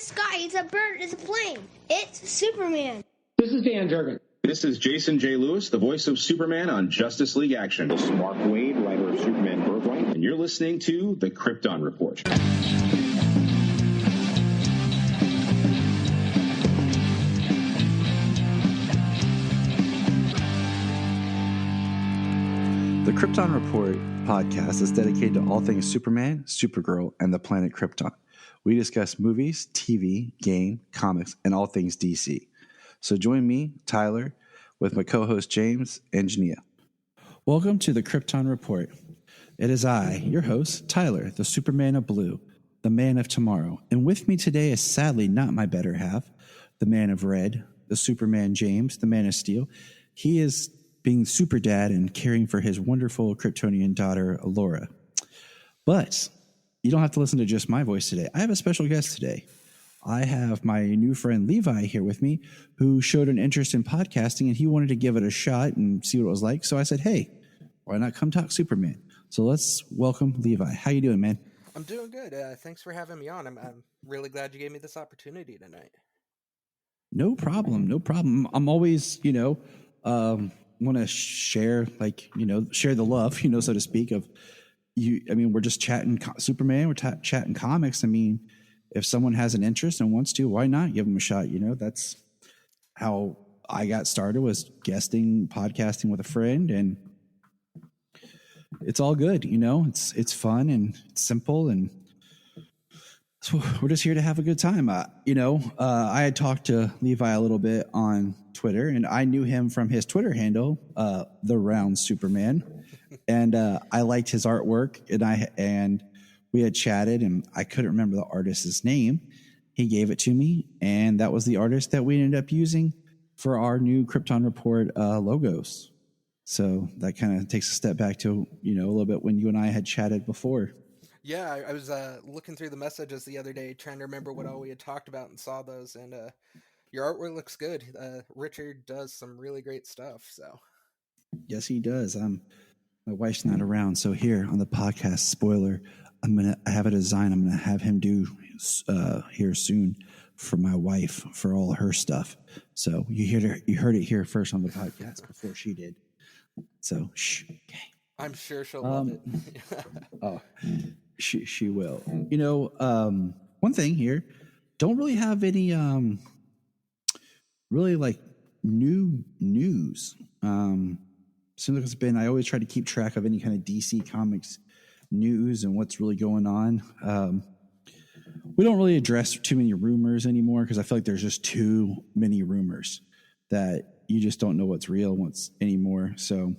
sky. It's a bird. It's a plane. It's Superman. This is Dan Jurgen. This is Jason J. Lewis, the voice of Superman on Justice League Action. This is Mark Wade, writer of Superman Birthright. And you're listening to the Krypton Report. The Krypton Report podcast is dedicated to all things Superman, Supergirl, and the planet Krypton. We discuss movies, TV, game, comics, and all things DC. So join me, Tyler, with my co-host James and Jania. Welcome to the Krypton Report. It is I, your host, Tyler, the Superman of Blue, the man of tomorrow. And with me today is sadly not my better half, the man of red, the Superman James, the man of steel. He is being super dad and caring for his wonderful Kryptonian daughter, Laura. But you don't have to listen to just my voice today. I have a special guest today. I have my new friend Levi here with me, who showed an interest in podcasting, and he wanted to give it a shot and see what it was like. So I said, hey, why not come talk Superman? So let's welcome Levi. How you doing, man? I'm doing good. Thanks for having me on. I'm really glad you gave me this opportunity tonight. No problem. No problem. I'm always, want to share, share the love, so to speak, of you. I mean, we're just chatting Superman. We're chatting comics. I mean, if someone has an interest and wants to, why not give them a shot? That's how I got started, was podcasting with a friend, and it's all good. It's fun and it's simple, and so we're just here to have a good time. I had talked to Levi a little bit on Twitter, and I knew him from his Twitter handle, The Round Superman, and I liked his artwork, and we had chatted, and I couldn't remember the artist's name. He gave it to me, and that was the artist that we ended up using for our new Krypton Report logos. So that kind of takes a step back to, a little bit when you and I had chatted before. Yeah, I was looking through the messages the other day, trying to remember what all we had talked about, and saw those, and your artwork looks good. Richard does some really great stuff, so. Yes, he does. My wife's not around, so here on the podcast, spoiler, I have a design I'm gonna have him do here soon for my wife, for all her stuff. So you heard it here first on the podcast before she did. So shh. Okay. I'm sure she'll love it. Oh, she will. One thing here, don't really have any really like new news. Seems like it's been, I always try to keep track of any kind of DC Comics news and what's really going on. We don't really address too many rumors anymore, because I feel like there's just too many rumors that you just don't know what's real and what's anymore. So,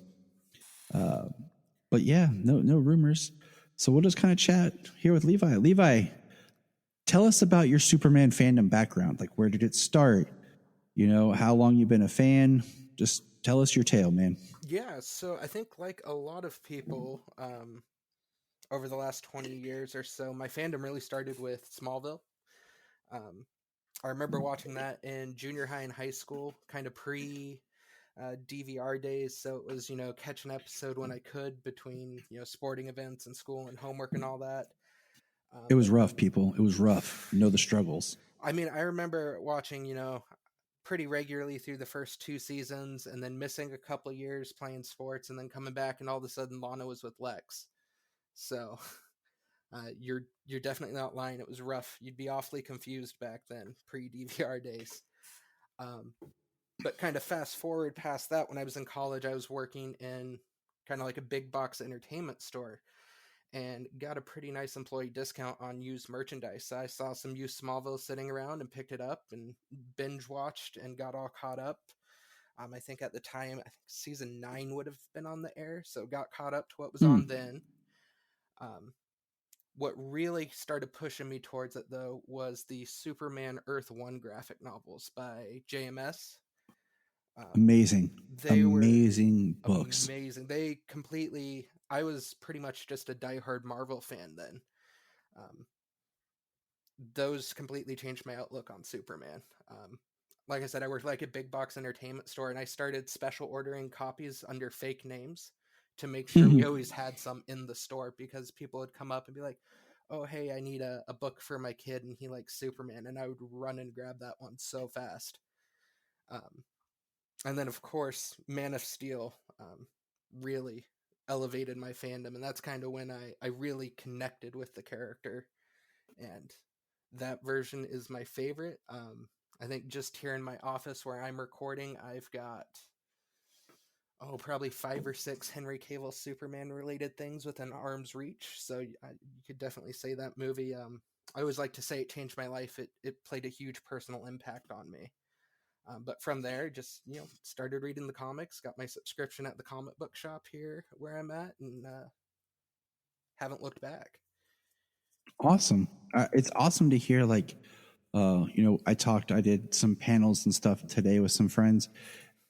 but yeah, no rumors. So we'll just kind of chat here with Levi. Levi, tell us about your Superman fandom background. Like, where did it start? How long you've been a fan? Just tell us your tale, man. Yeah, so I think like a lot of people over the last 20 years or so, my fandom really started with Smallville. I remember watching that in junior high and high school, kind of pre DVR days. So it was, catch an episode when I could between, sporting events and school and homework and all that. It was rough, people. It was rough. The struggles. I mean, I remember watching, pretty regularly through the first 2 seasons, and then missing a couple of years playing sports, and then coming back, and all of a sudden Lana was with Lex. So you're definitely not lying. It was rough. You'd be awfully confused back then, pre-DVR days. But kind of fast forward past that, when I was in college, I was working in kind of like a big box entertainment store, and got a pretty nice employee discount on used merchandise. So I saw some used Smallville sitting around and picked it up and binge watched and got all caught up. I think at the time, season 9 would have been on the air, so got caught up to what was on then. What really started pushing me towards it, though, was the Superman Earth 1 graphic novels by JMS. Amazing books. Amazing. They completely... I was pretty much just a diehard Marvel fan then. Those completely changed my outlook on Superman. Like I said, I worked like a big box entertainment store, and I started special ordering copies under fake names to make sure we always had some in the store, because people would come up and be like, oh, hey, I need a book for my kid and he likes Superman. And I would run and grab that one so fast. And then, of course, Man of Steel really elevated my fandom. And that's kind of when I really connected with the character. And that version is my favorite. I think just here in my office where I'm recording, I've got probably 5 or 6 Henry Cavill Superman related things within arm's reach. So you could definitely say that movie. I always like to say it changed my life. It played a huge personal impact on me. But from there, just started reading the comics. Got my subscription at the comic book shop here where I'm at, and haven't looked back. Awesome. It's awesome to hear. Like, I did some panels and stuff today with some friends,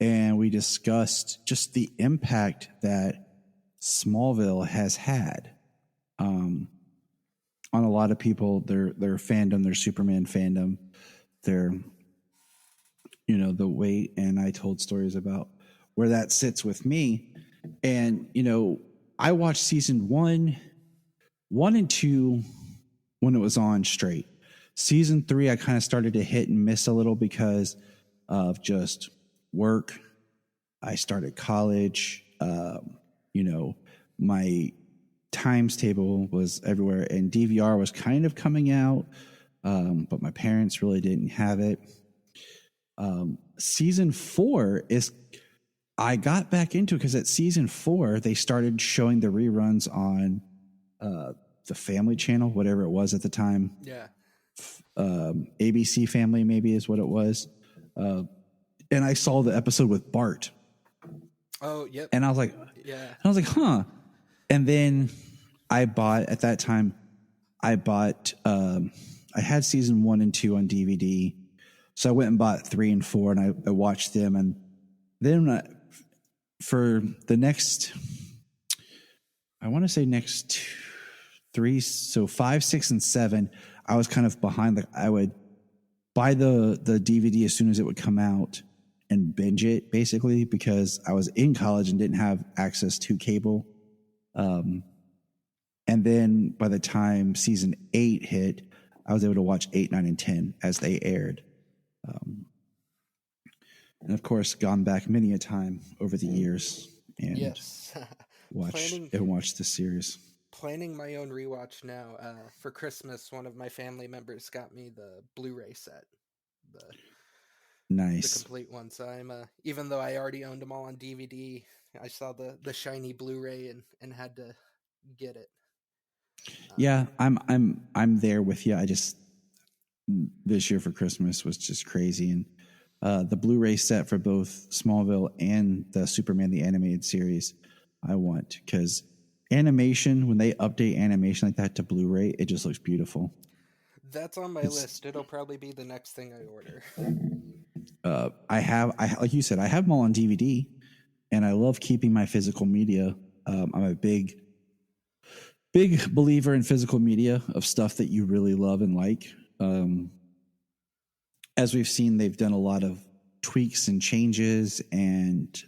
and we discussed just the impact that Smallville has had on a lot of people, their fandom, their Superman fandom, their, the weight. And I told stories about where that sits with me. And, I watched season 1 and 2 when it was on straight. Season 3, I kind of started to hit and miss a little because of just work. I started college. My times table was everywhere, and DVR was kind of coming out, but my parents really didn't have it. Season 4 I got back into it because at season 4 they started showing the reruns on the Family Channel, whatever it was at the time. Yeah. ABC Family maybe is what it was. And I saw the episode with Bart. Oh, yep. And I was like, yeah. Huh. And then I bought, at that time, I had season 1 and 2 on DVD. So I went and bought 3 and 4 and I watched them. And then for the next, I want to say next 3, so 5, 6, and 7, I was kind of behind. Like I would buy the DVD as soon as it would come out and binge it, basically, because I was in college and didn't have access to cable. And then by the time season 8 hit, I was able to watch 8, 9, and 10 as they aired. And of course, gone back many a time over the years and yes. watched the series. Planning my own rewatch now. For Christmas, one of my family members got me the Blu-ray set. Nice. The complete one. So I'm even though I already owned them all on DVD, I saw the shiny Blu-ray and had to get it. Yeah, I'm there with you. I just this year for Christmas was just crazy, and the Blu-ray set for both Smallville and the Superman the Animated Series I want, because animation, when they update animation like that to Blu-ray, it just looks beautiful. That's on my list. It'll probably be the next thing I order. I like you said, I have them all on DVD, and I love keeping my physical media. I'm a big believer in physical media of stuff that you really love and like. As we've seen, they've done a lot of tweaks and changes and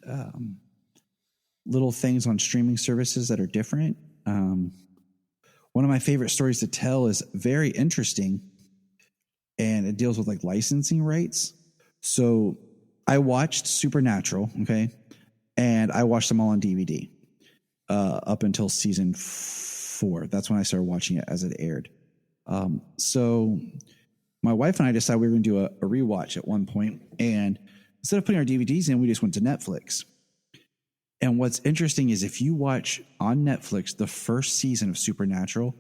little things on streaming services that are different. One of my favorite stories to tell is very interesting, and it deals with like licensing rights. So I watched Supernatural, okay, and I watched them all on DVD up until season 4. That's when I started watching it as it aired. So my wife and I decided we were going to do a rewatch at one point, and instead of putting our DVDs in, we just went to Netflix. And what's interesting is if you watch on Netflix the first season of Supernatural,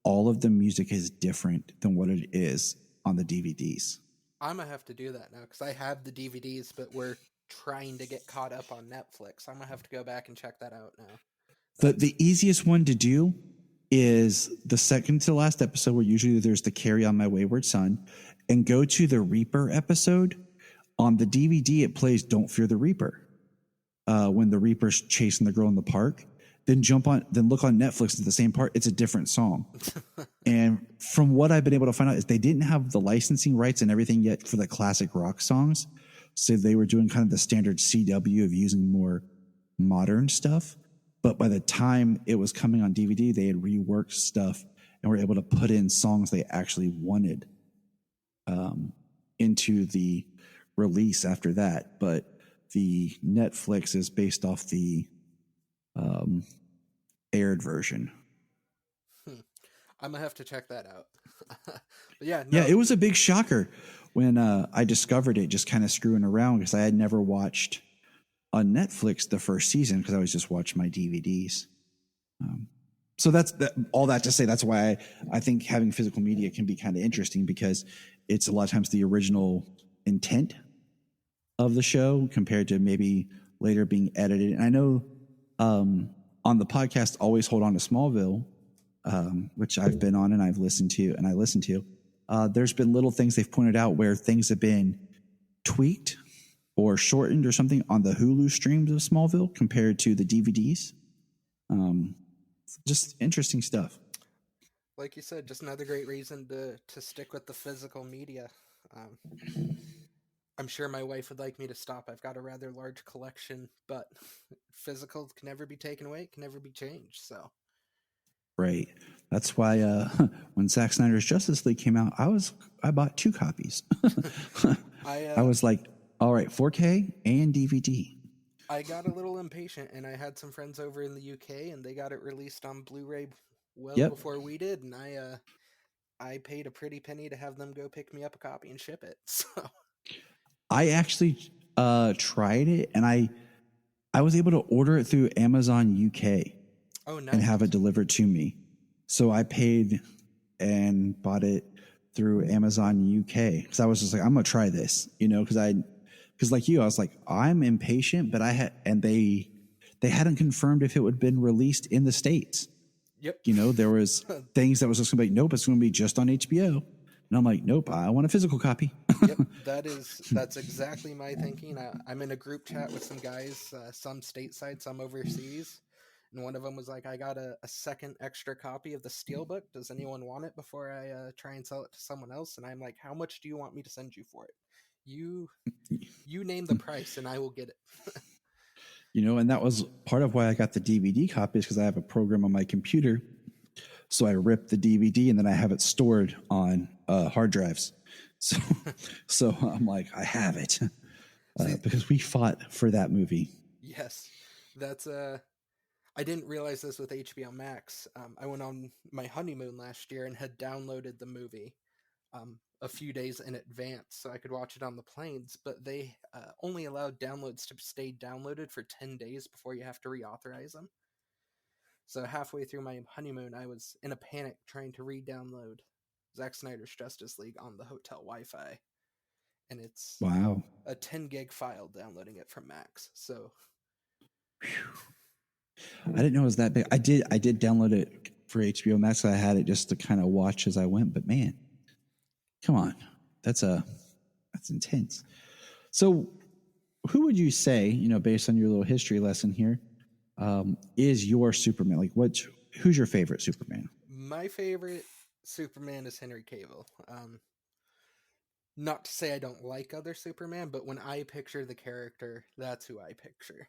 all of the music is different than what it is on the DVDs. I'm going to have to do that now because I have the DVDs, but we're trying to get caught up on Netflix. I'm going to have to go back and check that out now. The easiest one to do is the second to last episode, where usually there's the Carry On My Wayward Son, and go to the Reaper episode. On the DVD, it plays Don't Fear the Reaper. When the Reaper's chasing the girl in the park, then look on Netflix at the same part. It's a different song. And from what I've been able to find out is they didn't have the licensing rights and everything yet for the classic rock songs. So they were doing kind of the standard CW of using more modern stuff. But by the time it was coming on DVD, they had reworked stuff and were able to put in songs they actually wanted into the release after that. But the Netflix is based off the aired version. I'm gonna have to check that out. But yeah, Yeah, it was a big shocker when I discovered it, just kind of screwing around, because I had never watched on Netflix the first season because I was just watching my DVDs. So that's all that to say. That's why I think having physical media can be kind of interesting, because it's a lot of times the original intent of the show compared to maybe later being edited. And I know on the podcast, Always Hold On to Smallville, which I've been on and I've listened to, and I listen to, there's been little things they've pointed out where things have been tweaked or shortened or something on the Hulu streams of Smallville compared to the DVDs. Just interesting stuff. Like you said, just another great reason to stick with the physical media. I'm sure my wife would like me to stop. I've got a rather large collection, but physical can never be taken away. It can never be changed. So, right. That's why when Zack Snyder's Justice League came out, I bought 2 copies. I was like, all right, 4K and DVD. I got a little impatient, and I had some friends over in the UK, and they got it released on Blu-ray before we did, and I paid a pretty penny to have them go pick me up a copy and ship it. So I actually tried it, and I was able to order it through Amazon UK. Oh, nice. And have it delivered to me. So I paid and bought it through Amazon UK, because I was just like, I'm gonna try this, because like you, I was like, I'm impatient, but they hadn't confirmed if it would have been released in the States. Yep. There was things that was just gonna be like, nope, it's gonna be just on HBO. And I'm like, nope, I want a physical copy. Yep, that's exactly my thinking. I'm in a group chat with some guys, some stateside, some overseas. And one of them was like, I got a second extra copy of the Steelbook. Does anyone want it before I try and sell it to someone else? And I'm like, how much do you want me to send you for it? You name the price and I will get it. And that was part of why I got the DVD copies, because I have a program on my computer. So I rip the DVD and then I have it stored on hard drives. So I'm like, I have it because we fought for that movie. Yes, that's I didn't realize this with HBO Max. I went on my honeymoon last year and had downloaded the movie a few days in advance so I could watch it on the planes, but they only allowed downloads to stay downloaded for 10 days before you have to reauthorize them. So halfway through my honeymoon, I was in a panic trying to re-download Zack Snyder's Justice League on the hotel Wi-Fi. And it's wow, a 10 gig file downloading it from Max. So I didn't know it was that big. I did download it for HBO Max. I had it just to kind of watch as I went, but man, come on. That's intense. So who would you say, based on your little history lesson here, is your Superman? Like who's your favorite Superman? My favorite Superman is Henry Cavill. Not to say I don't like other Superman, but when I picture the character, that's who I picture.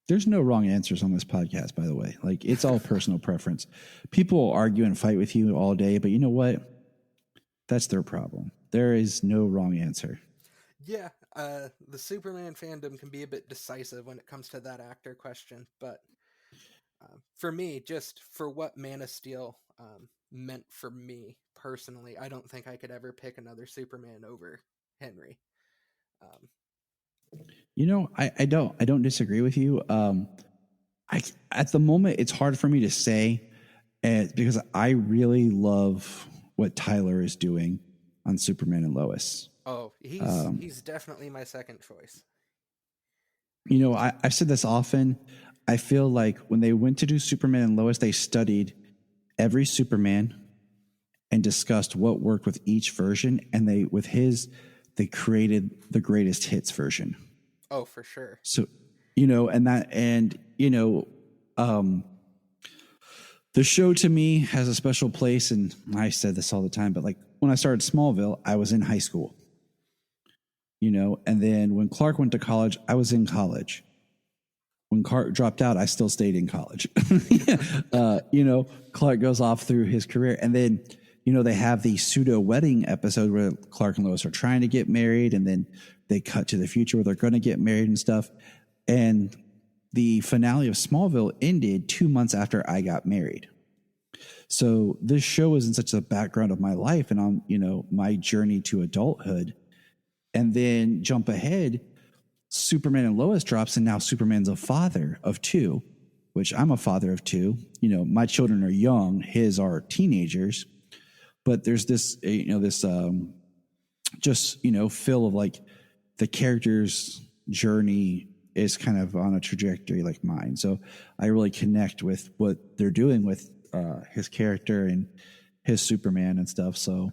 There's no wrong answers on this podcast, by the way. Like, it's all personal preference. People will argue and fight with you all day, but you know what? That's their problem. There is no wrong answer. Yeah, the Superman fandom can be a bit decisive when it comes to that actor question, but for me, just for what Man of Steel meant for me personally, I don't think I could ever pick another Superman over Henry. I don't disagree with you. At the moment, it's hard for me to say, because I really love what Tyler is doing on Superman and Lois. Oh, he's definitely my second choice. I've said this often. I feel like when they went to do Superman and Lois, they studied every Superman and discussed what worked with each version, and they created the greatest hits version. Oh, for sure. So, the show to me has a special place, and I said this all the time, but like when I started Smallville, I was in high school, and then when Clark went to college, I was in college. when Clark dropped out, I still stayed in college. Clark goes off through his career, and then they have the pseudo wedding episode where Clark and Lois are trying to get married, and then they cut to the future where they're going to get married and stuff. And the finale of Smallville ended 2 months after I got married. So this show is in such a background of my life and on, my journey to adulthood. And then jump ahead, Superman and Lois drops, and now Superman's a father of 2, which I'm a father of 2. My children are young, his are teenagers. But there's this, feel of like the character's journey is kind of on a trajectory like mine. So I really connect with what they're doing with his character and his Superman and stuff. So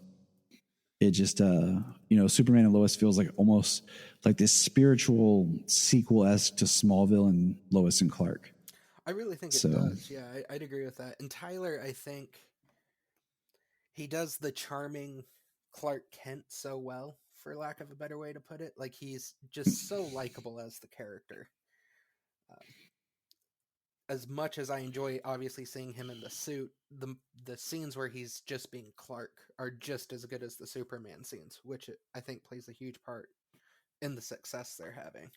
it just, Superman and Lois feels like almost like this spiritual sequel-esque to Smallville and Lois and Clark. I really think it does. Yeah, I'd agree with that. And Tyler, I think he does the charming Clark Kent so well, for lack of a better way to put it. Like, he's just so likable as the character. As much as I enjoy obviously seeing him in the suit, the scenes where he's just being Clark are just as good as the Superman scenes, which I think plays a huge part in the success they're having.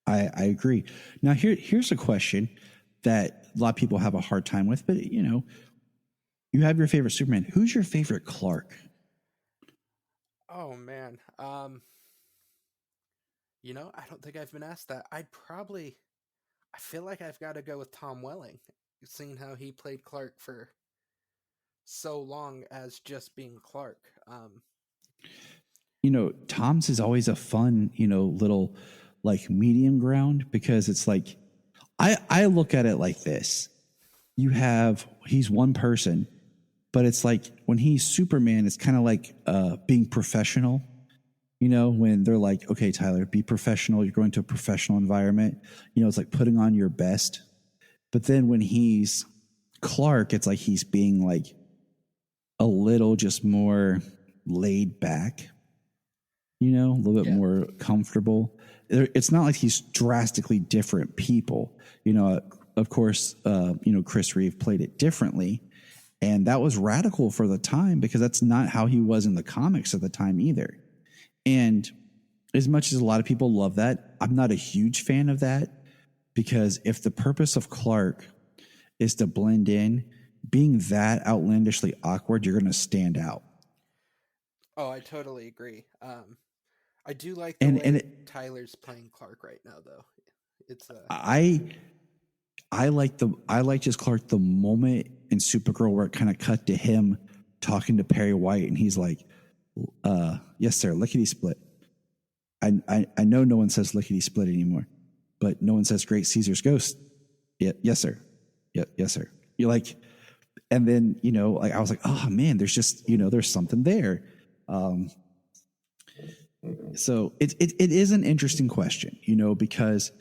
I agree. Now here's a question that a lot of people have a hard time with, but you have your favorite Superman. Who's your favorite Clark? Oh man. I don't think I've been asked that. I feel like I've got to go with Tom Welling, seeing how he played Clark for so long as just being Clark. Tom's is always a fun, little like medium ground, because it's like, I look at it like this. He's one person, but it's like when he's Superman, it's kind of like being professional. When they're like, okay, Tyler, be professional. You're going to a professional environment. It's like putting on your best. But then when he's Clark, it's like he's being like a little just more laid back, a little bit more comfortable. It's not like he's drastically different people. Of course, Chris Reeve played it differently. And that was radical for the time, because that's not how he was in the comics at the time either. And as much as a lot of people love that, I'm not a huge fan of that, because if the purpose of Clark is to blend in, being that outlandishly awkward, you're going to stand out. Oh, I totally agree. I do like the way Tyler's playing Clark right now, though. It's I like just Clark the moment in Supergirl where it kind of cut to him talking to Perry White, and he's like, yes, sir, lickety split. I know no one says lickety split anymore, but no one says Great Caesar's ghost. Yeah, yes, sir. Yeah, yes, sir. You're like, and then, I was like, oh man, there's just, there's something there. So it is an interesting question, because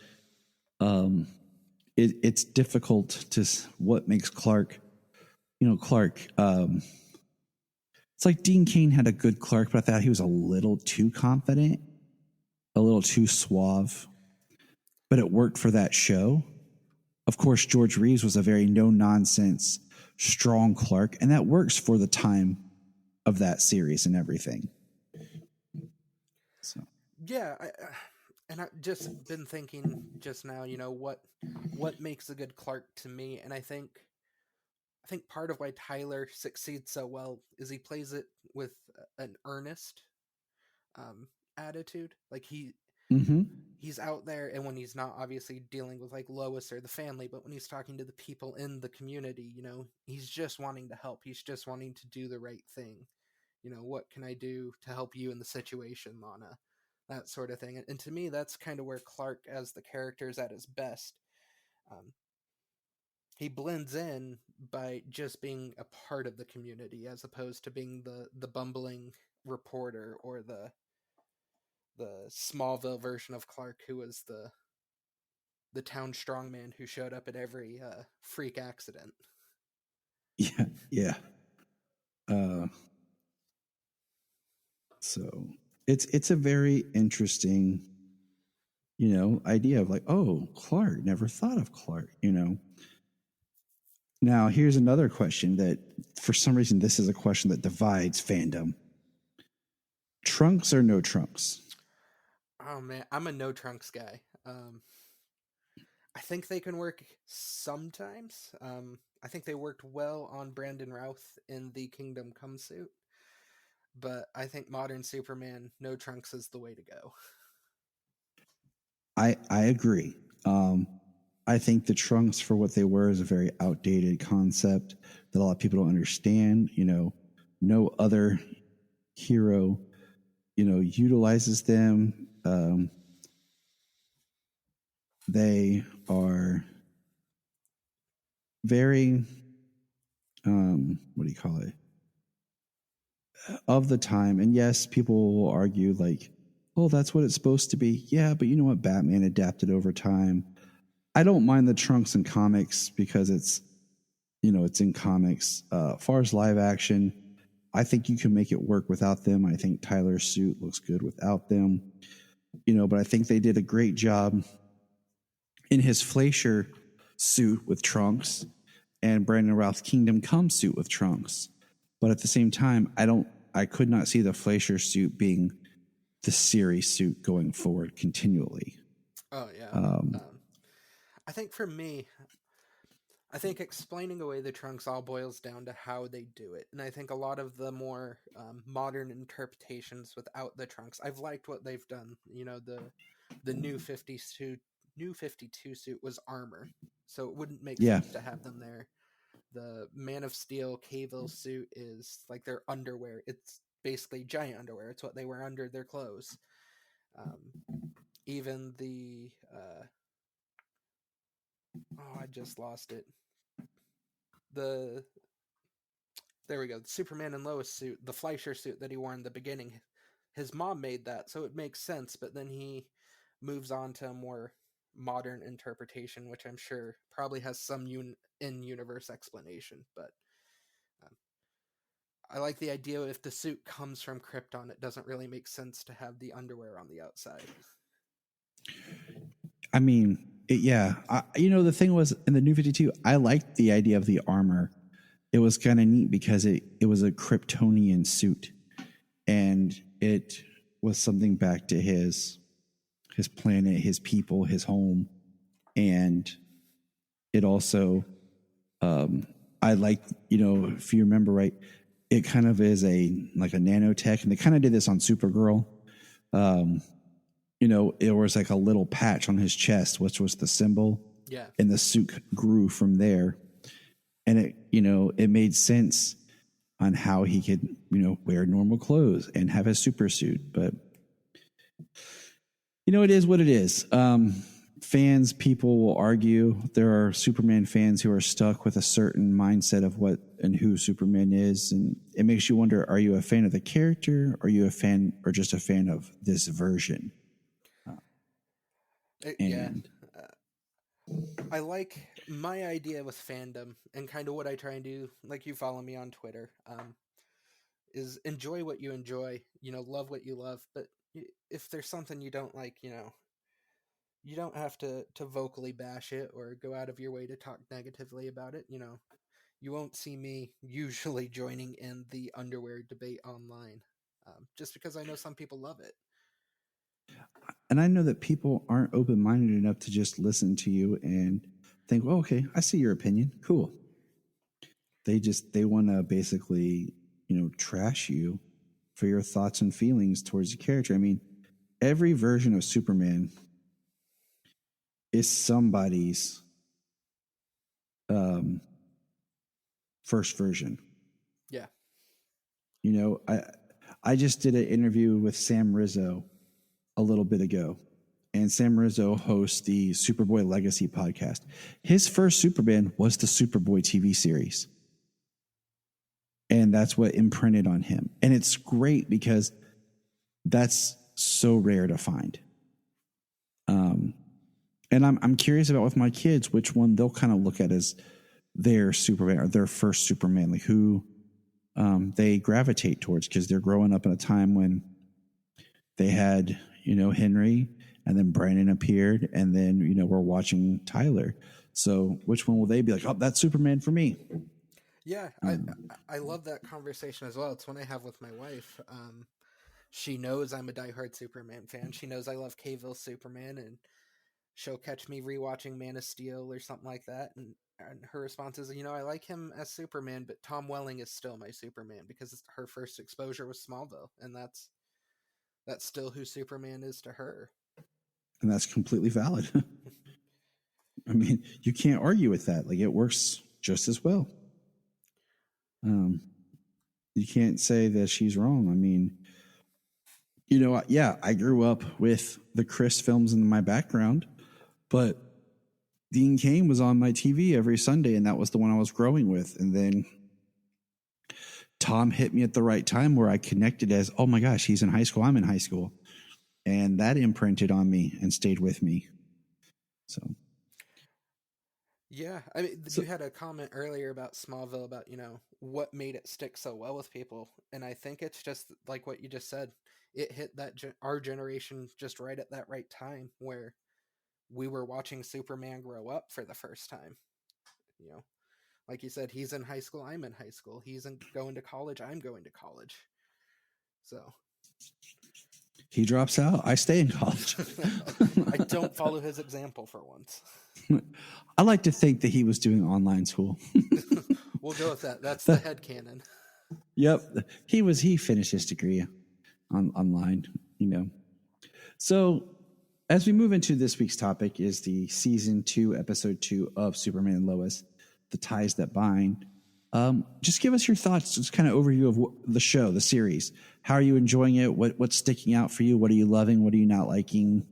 it's difficult to what makes Clark, Clark. It's like Dean Cain had a good Clark, but I thought he was a little too confident, a little too suave, but it worked for that show. Of course, George Reeves was a very no-nonsense, strong Clark, and that works for the time of that series and everything. So yeah, I've just been thinking just now, what makes a good Clark to me, and I think part of why Tyler succeeds so well is he plays it with an earnest attitude. Like he's out there, and when he's not obviously dealing with like Lois or the family, but when he's talking to the people in the community, he's just wanting to help. He's just wanting to do the right thing. What can I do to help you in the situation, Lana? That sort of thing. And to me, that's kind of where Clark as the character is at his best. He blends in by just being a part of the community, as opposed to being the bumbling reporter or the Smallville version of Clark, who was the town strongman who showed up at every freak accident. Yeah. So it's a very interesting idea of like, oh, Clark, never thought of Clark. Now, here's another question that, for some reason, this is a question that divides fandom. Trunks or no Trunks? Oh man, I'm a no Trunks guy. I think they can work sometimes. I think they worked well on Brandon Routh in the Kingdom Come suit, but I think modern Superman, no Trunks is the way to go. I agree. I think the Trunks, for what they were, is a very outdated concept that a lot of people don't understand. No other hero, utilizes them. They are very, what do you call it? Of the time. And yes, people will argue like, oh, that's what it's supposed to be. Yeah, but you know what? Batman adapted over time. I don't mind the Trunks in comics because it's in comics. Far as live action, I think you can make it work without them. I think Tyler's suit looks good without them. But I think they did a great job in his Fleischer suit with Trunks and Brandon Routh's Kingdom Come suit with Trunks. But at the same time, I could not see the Fleischer suit being the series suit going forward continually. Oh yeah. I think for me, I think explaining away the Trunks all boils down to how they do it, and I think a lot of the more modern interpretations without the Trunks, I've liked what they've done. The new 52 suit was armor, so it wouldn't make sense to have them there. The Man of Steel Cavill suit is like their underwear. It's basically giant underwear. It's what they wear under their clothes. Even the I just lost it. There we go. The Superman and Lois suit, the Fleischer suit that he wore in the beginning. His mom made that, so it makes sense. But then he moves on to a more modern interpretation, which I'm sure probably has some in-universe explanation. But I like the idea if the suit comes from Krypton, it doesn't really make sense to have the underwear on the outside. I mean, the thing was in the New 52, I liked the idea of the armor. It was kind of neat because it was a Kryptonian suit, and it was something back to his planet, his people, his home, and it also, I like, if you remember right, it kind of is like a nanotech, and they kind of did this on Supergirl. It was like a little patch on his chest, which was the symbol. Yeah. And the suit grew from there. And it made sense on how he could, wear normal clothes and have his super suit. But, it is what it is. People will argue. There are Superman fans who are stuck with a certain mindset of what and who Superman is. And it makes you wonder, are you a fan of the character? Are you a fan or just a fan of this version? I like my idea with fandom and kind of what I try and do, like you follow me on Twitter, is enjoy what you enjoy, love what you love. But if there's something you don't like, you don't have to vocally bash it or go out of your way to talk negatively about it. You won't see me usually joining in the underwear debate online, just because I know some people love it. And I know that people aren't open-minded enough to just listen to you and think, well, okay, I see your opinion. Cool. They want to basically, trash you for your thoughts and feelings towards the character. I mean, every version of Superman is somebody's first version. Yeah. I just did an interview with Sam Rizzo a little bit ago, and Sam Rizzo hosts the Superboy Legacy podcast. His first Superman was the Superboy TV series, and that's what imprinted on him. And it's great because that's so rare to find. And I'm curious about with my kids, which one they'll kind of look at as their Superman or their first Superman, like who they gravitate towards, because they're growing up in a time when they had, Henry and then Brandon appeared, and then, you know, we're watching Tyler. So which one will they be like, oh, that's Superman for me? Yeah, I love that conversation as well. It's one I have with my wife. She knows I'm a diehard Superman fan. She knows I love Cavill's Superman, and she'll catch me rewatching Man of Steel or something like that. And her response is, you know, I like him as Superman, but Tom Welling is still my Superman, because her first exposure was Smallville, and that's still who Superman is to her. And that's completely valid. I mean, you can't argue with that. Like, it works just as well. You can't say that she's wrong. I mean, you know, yeah, I grew up with the Chris films in my background, but Dean Cain was on my TV every Sunday, and that was the one I was growing with. And then Tom hit me at the right time where I connected as, oh my gosh, he's in high school, I'm in high school. And that imprinted on me and stayed with me. So. Yeah, I mean, you had a comment earlier about Smallville, about, you know, what made it stick so well with people. And I think it's just like what you just said. It hit that our generation just right at that right time, where we were watching Superman grow up for the first time. You know, like you said, he's in high school, I'm in high school. He's going to college, I'm going to college. So he drops out, I stay in college. I don't follow his example for once. I like to think that he was doing online school. We'll go with that. That's the headcanon. Yep. He finished his degree online, you know. So as we move into this week's topic is the season 2, episode 2 of Superman and Lois, The Ties That Bind. Just give us your thoughts, just kind of overview of the show, the series. How are you enjoying it? What's sticking out for you? What are you loving? What are you not liking?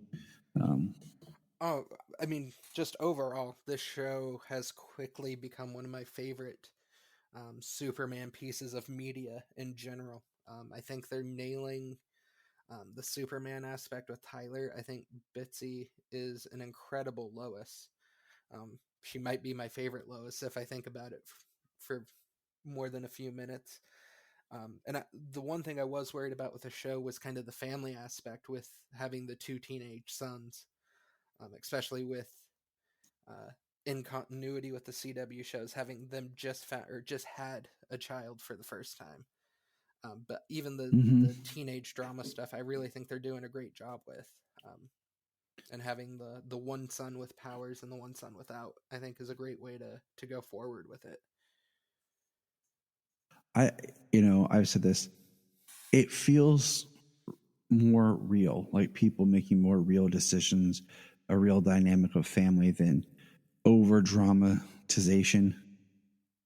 I mean, just overall, this show has quickly become one of my favorite Superman pieces of media in general. I think they're nailing the Superman aspect with Tyler. I think Bitsy is an incredible Lois. She might be my favorite Lois if I think about it for more than a few minutes. The one thing I was worried about with the show was kind of the family aspect, with having the 2 teenage sons, especially with in continuity with the CW shows, having them just had a child for the first time. But even the teenage drama stuff, I really think they're doing a great job with. And having the one son with powers and the one son without, I think, is a great way to go forward with it. I've said this, it feels more real, like people making more real decisions, a real dynamic of family than over dramatization,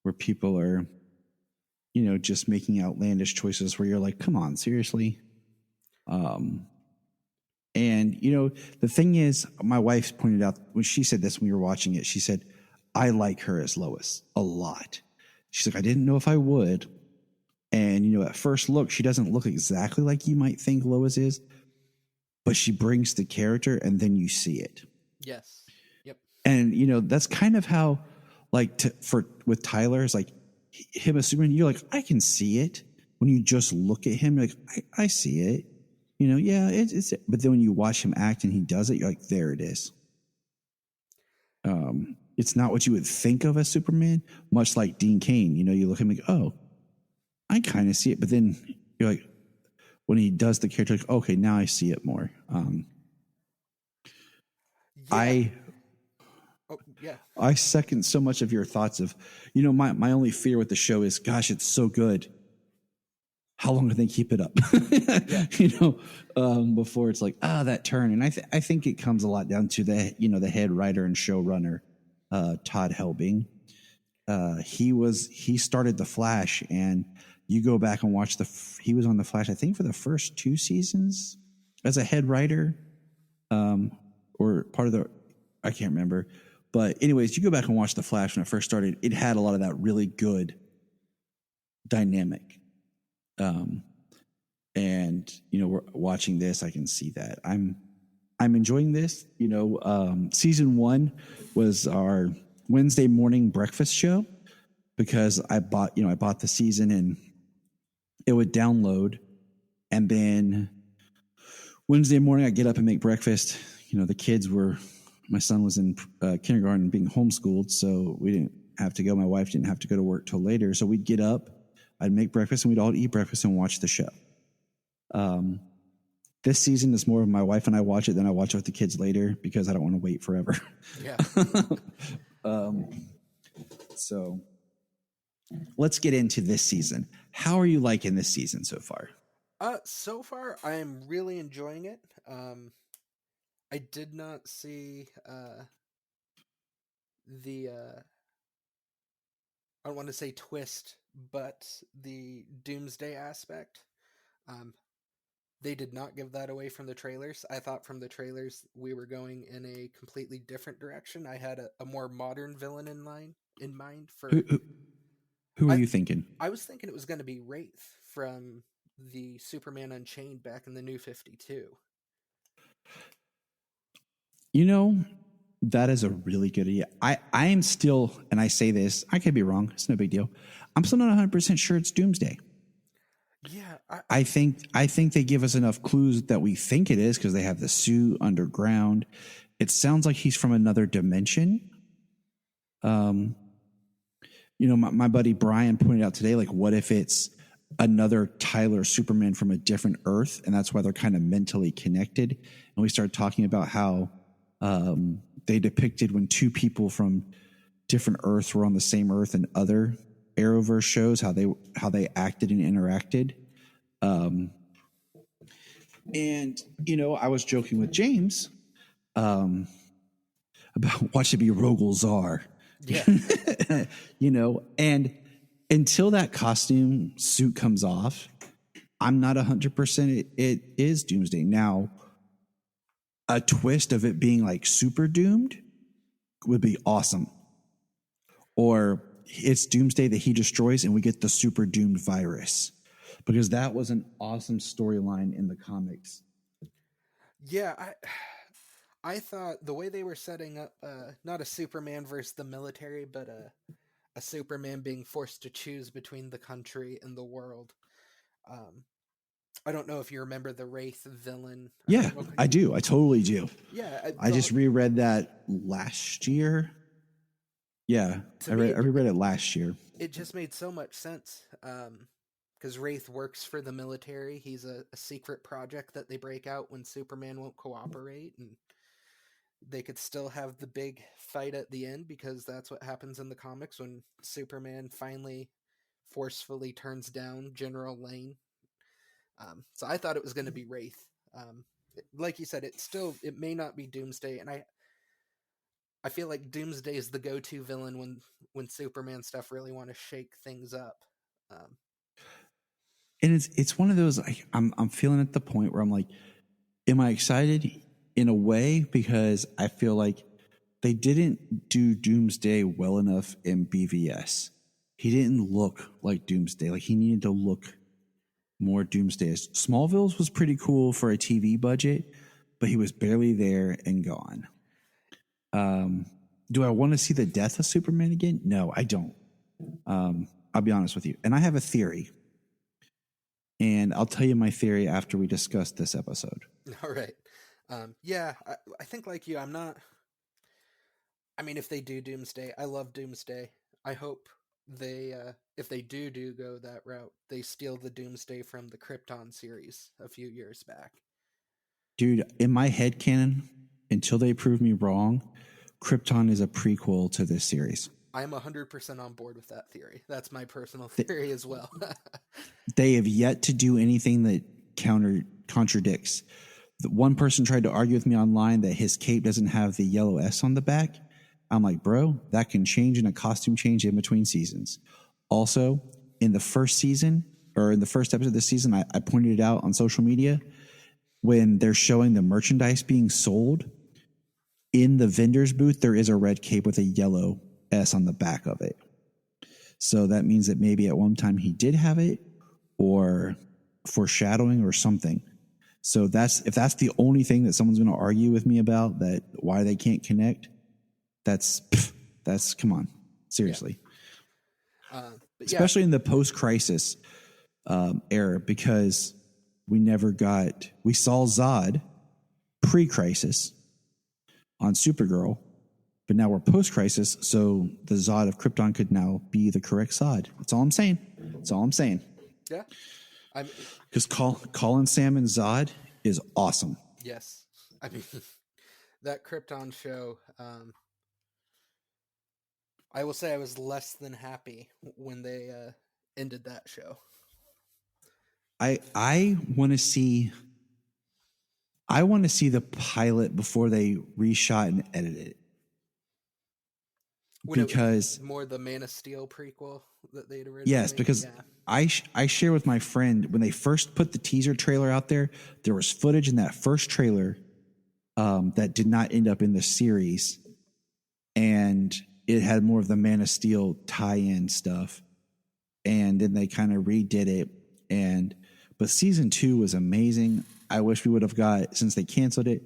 where people are, you know, just making outlandish choices where you're like, come on, seriously. And, you know, the thing is, my wife pointed out when she said this, when we were watching it, she said, I like her as Lois a lot. She's like, I didn't know if I would. And, you know, at first look, she doesn't look exactly like you might think Lois is, but she brings the character and then you see it. Yes. Yep. And, you know, that's kind of how, like, with Tyler, it's like him as Superman, you're like, I can see it. When you just look at him, you're like, I see it. You know, yeah, it's, but then when you watch him act and he does it, you're like, there it is. It's not what you would think of as Superman, much like Dean Cain. You know, you look at him like, oh, I kind of see it. But then you're like, when he does the character, like, okay, now I see it more. Yeah. I second so much of your thoughts of, you know, my only fear with the show is, gosh, it's so good. How long do they keep it up? You know, before it's like, that turn. And I think it comes a lot down to the head writer and showrunner, Todd Helbing. He started The Flash, and you go back and watch he was on The Flash, I think, for the first 2 seasons as a head writer, or part of I can't remember. But anyways, you go back and watch The Flash when it first started, it had a lot of that really good dynamic. And, you know, we're watching this, I can see that. I'm enjoying this. You know, season 1 was our Wednesday morning breakfast show, because I bought the season and it would download, and then Wednesday morning I get up and make breakfast, the kids were, my son was in kindergarten being homeschooled, so we didn't have to go. My wife didn't have to go to work till later. So we'd get up, I'd make breakfast, and we'd all eat breakfast and watch the show. This season is more of my wife and I watch it, then I watch it with the kids later because I don't want to wait forever. Yeah. So let's get into this season. How are you liking this season so far? So far, I am really enjoying it. I did not see the I don't want to say twist, but the doomsday aspect. They did not give that away from the trailers. I thought from the trailers we were going in a completely different direction. I had a more modern villain in mind for. Who are you thinking? I was thinking it was going to be Wraith from the Superman Unchained back in the New 52. That is a really good idea. I am still, and I say this, I could be wrong. It's no big deal. I'm still not 100% sure it's Doomsday. Yeah. I think they give us enough clues that we think it is because they have the suit underground. It sounds like he's from another dimension. My buddy Brian pointed out today, like, what if it's another Tyler Superman from a different Earth, and that's why they're kind of mentally connected. And we started talking about how they depicted when two people from different Earths were on the same Earth and other Arrowverse shows, how they acted and interacted. I was joking with James about watch it be Rogol Czar. Yeah. And until that costume suit comes off, I'm not 100% it is Doomsday. Now, a twist of it being like super doomed would be awesome. Or it's Doomsday that he destroys and we get the super doomed virus, because that was an awesome storyline in the comics. Yeah, I thought the way they were setting up, not a Superman versus the military, but a Superman being forced to choose between the country and the world. I don't know if you remember the Wraith villain. Yeah, I do. I totally do. Yeah. I just reread that last year. Yeah, I reread it last year. It just made so much sense. Because Wraith works for the military. He's a secret project that they break out when Superman won't cooperate, and they could still have the big fight at the end, because that's what happens in the comics when Superman finally forcefully turns down General Lane. So I thought it was going to be Wraith. Like you said, it may not be Doomsday, and I feel like Doomsday is the go-to villain when Superman stuff really want to shake things up. And it's one of those, I'm feeling at the point where I'm like, am I excited in a way? Because I feel like they didn't do Doomsday well enough in BVS. He didn't look like Doomsday. Like, he needed to look more Doomsday. Smallville's was pretty cool for a TV budget, but he was barely there and gone. Do I want to see the death of Superman again? No, I don't. I'll be honest with you. And I have a theory. And I'll tell you my theory after we discuss this episode. All right. Yeah, I think like you, if they do Doomsday, I love Doomsday. I hope they, if they do go that route, they steal the Doomsday from the Krypton series a few years back. Dude, in my headcanon, until they prove me wrong, Krypton is a prequel to this series. I'm 100% on board with that theory. That's my personal theory as well. They have yet to do anything that contradicts. One person tried to argue with me online that his cape doesn't have the yellow S on the back. I'm like, bro, that can change in a costume change in between seasons. Also, in the first season, or in the first episode of this season, I pointed it out on social media, when they're showing the merchandise being sold, in the vendor's booth, there is a red cape with a yellow S on the back of it. So that means that maybe at one time he did have it, or foreshadowing or something. So if that's the only thing that someone's going to argue with me about, that why they can't connect, that's come on, seriously. Yeah. Especially in the post-crisis era, because we saw Zod pre-crisis, on Supergirl, but now we're post-crisis, so the Zod of Krypton could now be the correct Zod. That's all I'm saying. That's all I'm saying. Yeah. Because Colin Salmon Zod is awesome. Yes. I mean, that Krypton show, I will say I was less than happy when they ended that show. I want to see the pilot before they reshot and edited it. When because it was more the Man of Steel prequel that they'd originally. Yes, because I share with my friend when they first put the teaser trailer out there was footage in that first trailer that did not end up in the series, and it had more of the Man of Steel tie-in stuff, and then they kind of redid it, but season 2 was amazing. I wish we would have got, since they canceled it,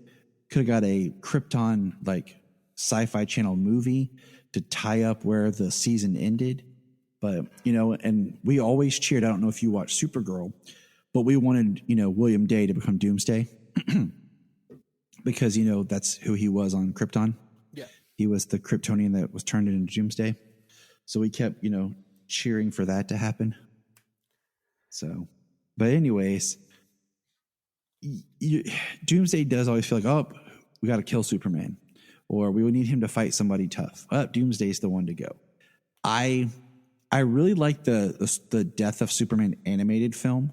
could have got a Krypton like Sci-Fi Channel movie to tie up where the season ended. But, and we always cheered. I don't know if you watched Supergirl, but we wanted, William Day to become Doomsday because, that's who he was on Krypton. Yeah. He was the Kryptonian that was turned into Doomsday. So we kept, cheering for that to happen. So, but anyways, Doomsday does always feel like, oh, we got to kill Superman, or we would need him to fight somebody tough. Doomsday's the one to go. I really like the Death of Superman animated film,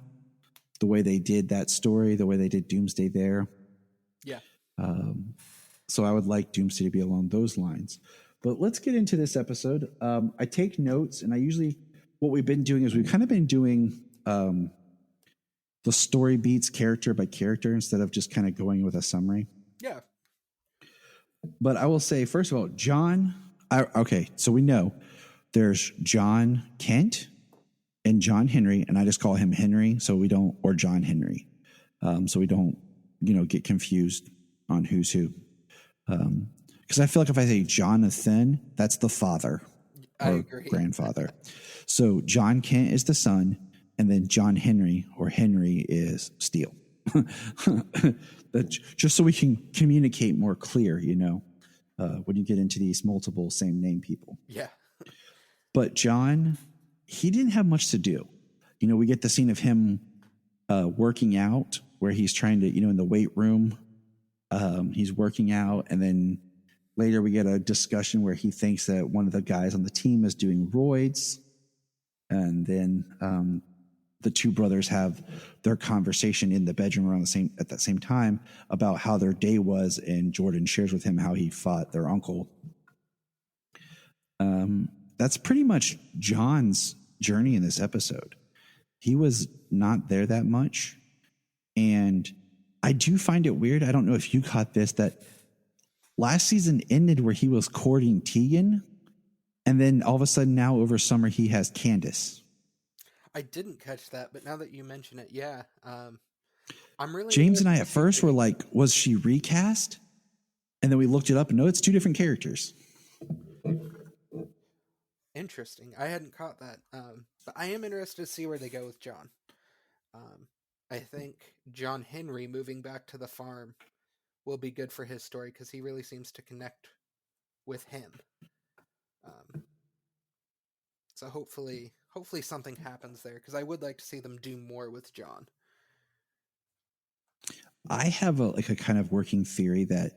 the way they did that story, the way they did Doomsday there. Yeah. So I would like Doomsday to be along those lines. But let's get into this episode. I take notes, and what we've been doing is we've kind of been doing the story beats character by character instead of just kind of going with a summary. Yeah. But I will say, first of all, okay, so we know there's John Kent and John Henry, and I just call him Henry, or John Henry, so we don't, get confused on who's who. Because I feel like if I say Jonathan, that's the father or grandfather. So John Kent is the son, and then John Henry or Henry is Steel. Just so we can communicate more clear, when you get into these multiple same name people. Yeah. But John, he didn't have much to do. We get the scene of him working out where he's trying to, in the weight room, he's working out. And then later we get a discussion where he thinks that one of the guys on the team is doing roids. And then the two brothers have their conversation in the bedroom at that same time about how their day was. And Jordan shares with him how he fought their uncle. That's pretty much John's journey in this episode. He was not there that much. And I do find it weird. I don't know if you caught this, that last season ended where he was courting Tegan. And then all of a sudden now over summer, he has Candace. I didn't catch that, but now that you mention it, yeah. I'm really James and I at first were like, was she recast? And then we looked it up and no, it's two different characters. Interesting. I hadn't caught that. But I am interested to see where they go with John. I think John Henry moving back to the farm will be good for his story because he really seems to connect with him. So hopefully something happens there because I would like to see them do more with John. I have a kind of working theory that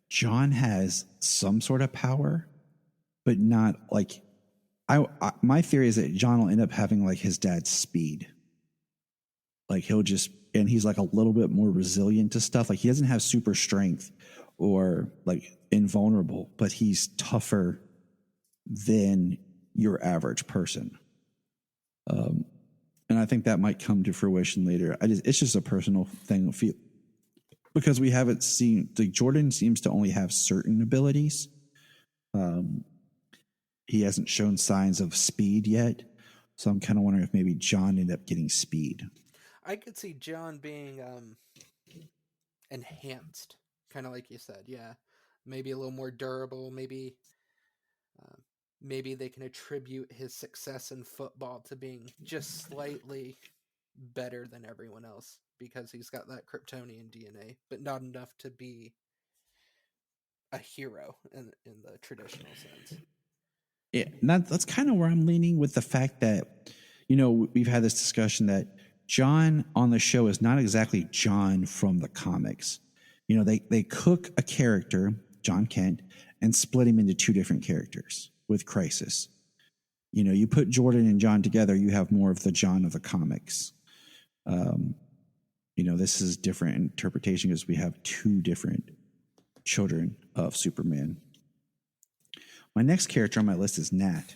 John has some sort of power, but not like my theory is that John will end up having like his dad's speed. Like and he's like a little bit more resilient to stuff. Like he doesn't have super strength or like invulnerable, but he's tougher than your average person. And I think that might come to fruition later. It's just a personal thing because we haven't seen, like Jordan seems to only have certain abilities. He hasn't shown signs of speed yet. So I'm kind of wondering if maybe John ended up getting speed. I could see John being enhanced, kind of like you said. Yeah, maybe a little more durable. Maybe they can attribute his success in football to being just slightly better than everyone else because he's got that Kryptonian DNA, but not enough to be a hero in the traditional sense. Yeah, and that's kind of where I'm leaning with the fact that, we've had this discussion that John on the show is not exactly John from the comics. They cook a character, John Kent, and split him into two different characters with Crisis. You put Jordan and John together, you have more of the John of the comics. This is different interpretation because we have two different children of Superman. My next character on my list is Nat.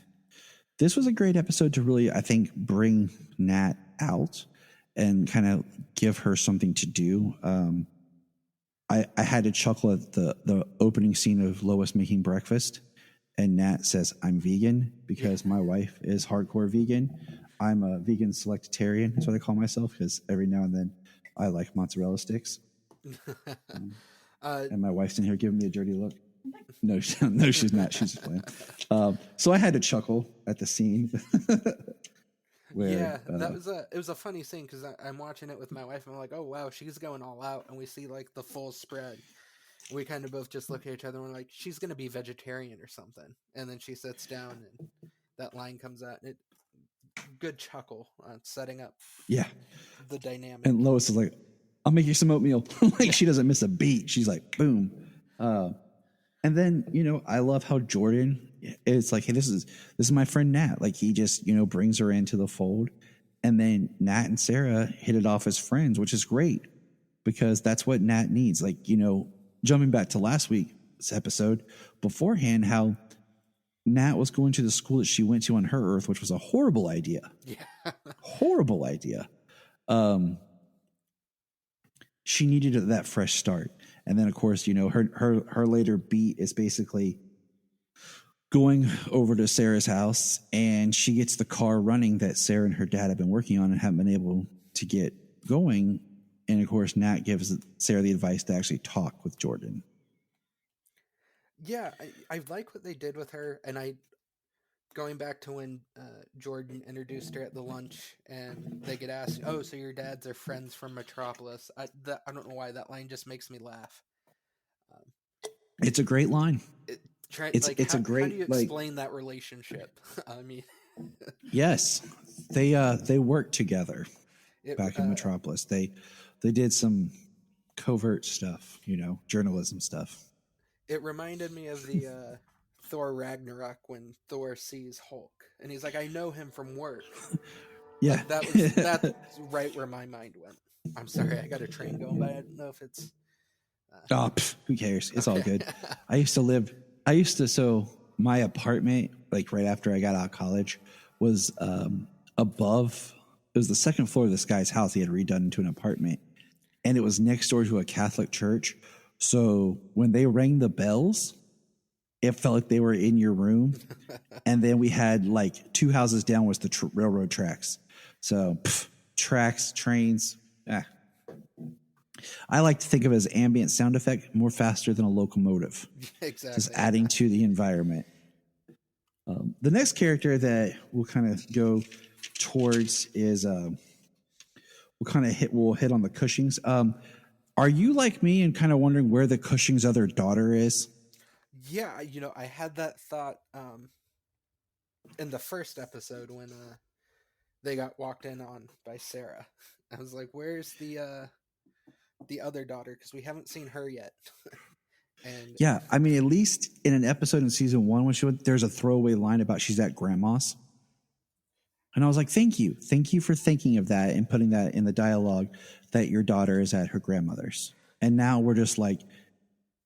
This was a great episode to really, I think, bring Nat out and kind of give her something to do. I had to chuckle at the opening scene of Lois making breakfast, and Nat says, "I'm vegan," because my wife is hardcore vegan. I'm a vegan selectarian. That's what I call myself, because every now and then I like mozzarella sticks. And my wife's in here giving me a dirty look. No, she's not. She's just playing. So I had to chuckle at the scene. Where, it was a funny scene because I'm watching it with my wife and I'm like, oh wow, she's going all out, and we see like the full spread. We kind of both just look at each other and we're like, she's gonna be vegetarian or something, and then she sits down and that line comes out, and good chuckle on setting up the dynamic. And Lois is like, I'll make you some oatmeal. Like she doesn't miss a beat. She's like, boom. And then, I love how Jordan is like, hey, this is my friend Nat. Like he just, brings her into the fold. And then Nat and Sarah hit it off as friends, which is great because that's what Nat needs. Like, jumping back to last week's episode beforehand, how Nat was going to the school that she went to on her Earth, which was a horrible idea. Yeah. Horrible idea. She needed that fresh start. And then, of course, her later beat is basically going over to Sarah's house, and she gets the car running that Sarah and her dad have been working on and haven't been able to get going. And, of course, Nat gives Sarah the advice to actually talk with Jordan. Yeah, I like what they did with her. And going back to when Jordan introduced her at the lunch and they get asked, oh, so your dads are friends from Metropolis. I don't know why that line just makes me laugh. It's a great line. It's a great. How do you explain that relationship? I mean, yes, they worked together back in Metropolis. They did some covert stuff, journalism stuff. It reminded me of the Thor Ragnarok when Thor sees Hulk and he's like, I know him from work. Yeah, like that's right where my mind went. I'm sorry, I got a train going, but I don't know if it's. Who cares? It's all good. So my apartment, like right after I got out of college, was above. It was the second floor of this guy's house. He had redone into an apartment, and it was next door to a Catholic church. So when they rang the bells, it felt like they were in your room. And then we had like two houses down was the railroad tracks. So tracks, trains. I like to think of it as ambient sound effect, more faster than a locomotive. Exactly. Just adding to the environment. The next character that we'll kind of go towards is we'll hit on the Cushings. Are you like me and kind of wondering where the Cushing's other daughter is? Yeah, I had that thought in the first episode when they got walked in on by Sarah. I was like, where's the other daughter? Because we haven't seen her yet. And yeah, I mean, at least in an episode in season 1 when she went, there's a throwaway line about she's at grandma's. And I was like, thank you for thinking of that and putting that in the dialogue that your daughter is at her grandmother's. And now we're just like,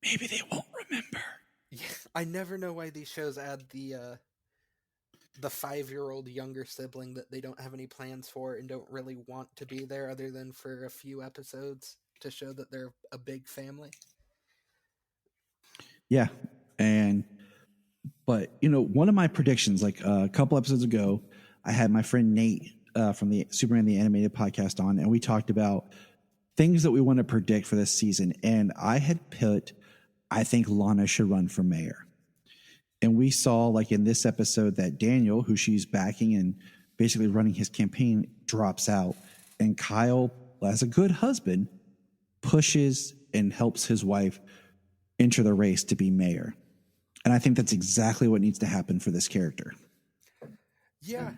maybe they won't remember. Yeah, I never know why these shows add the 5-year-old younger sibling that they don't have any plans for and don't really want to be there other than for a few episodes to show that they're a big family. Yeah. But one of my predictions, like a couple episodes ago, I had my friend Nate from the Superman the Animated podcast on, and we talked about things that we want to predict for this season. And I had put, I think Lana should run for mayor. And we saw, like in this episode, that Daniel, who she's backing and basically running his campaign, drops out. And Kyle, as a good husband, pushes and helps his wife enter the race to be mayor. And I think that's exactly what needs to happen for this character. Yeah,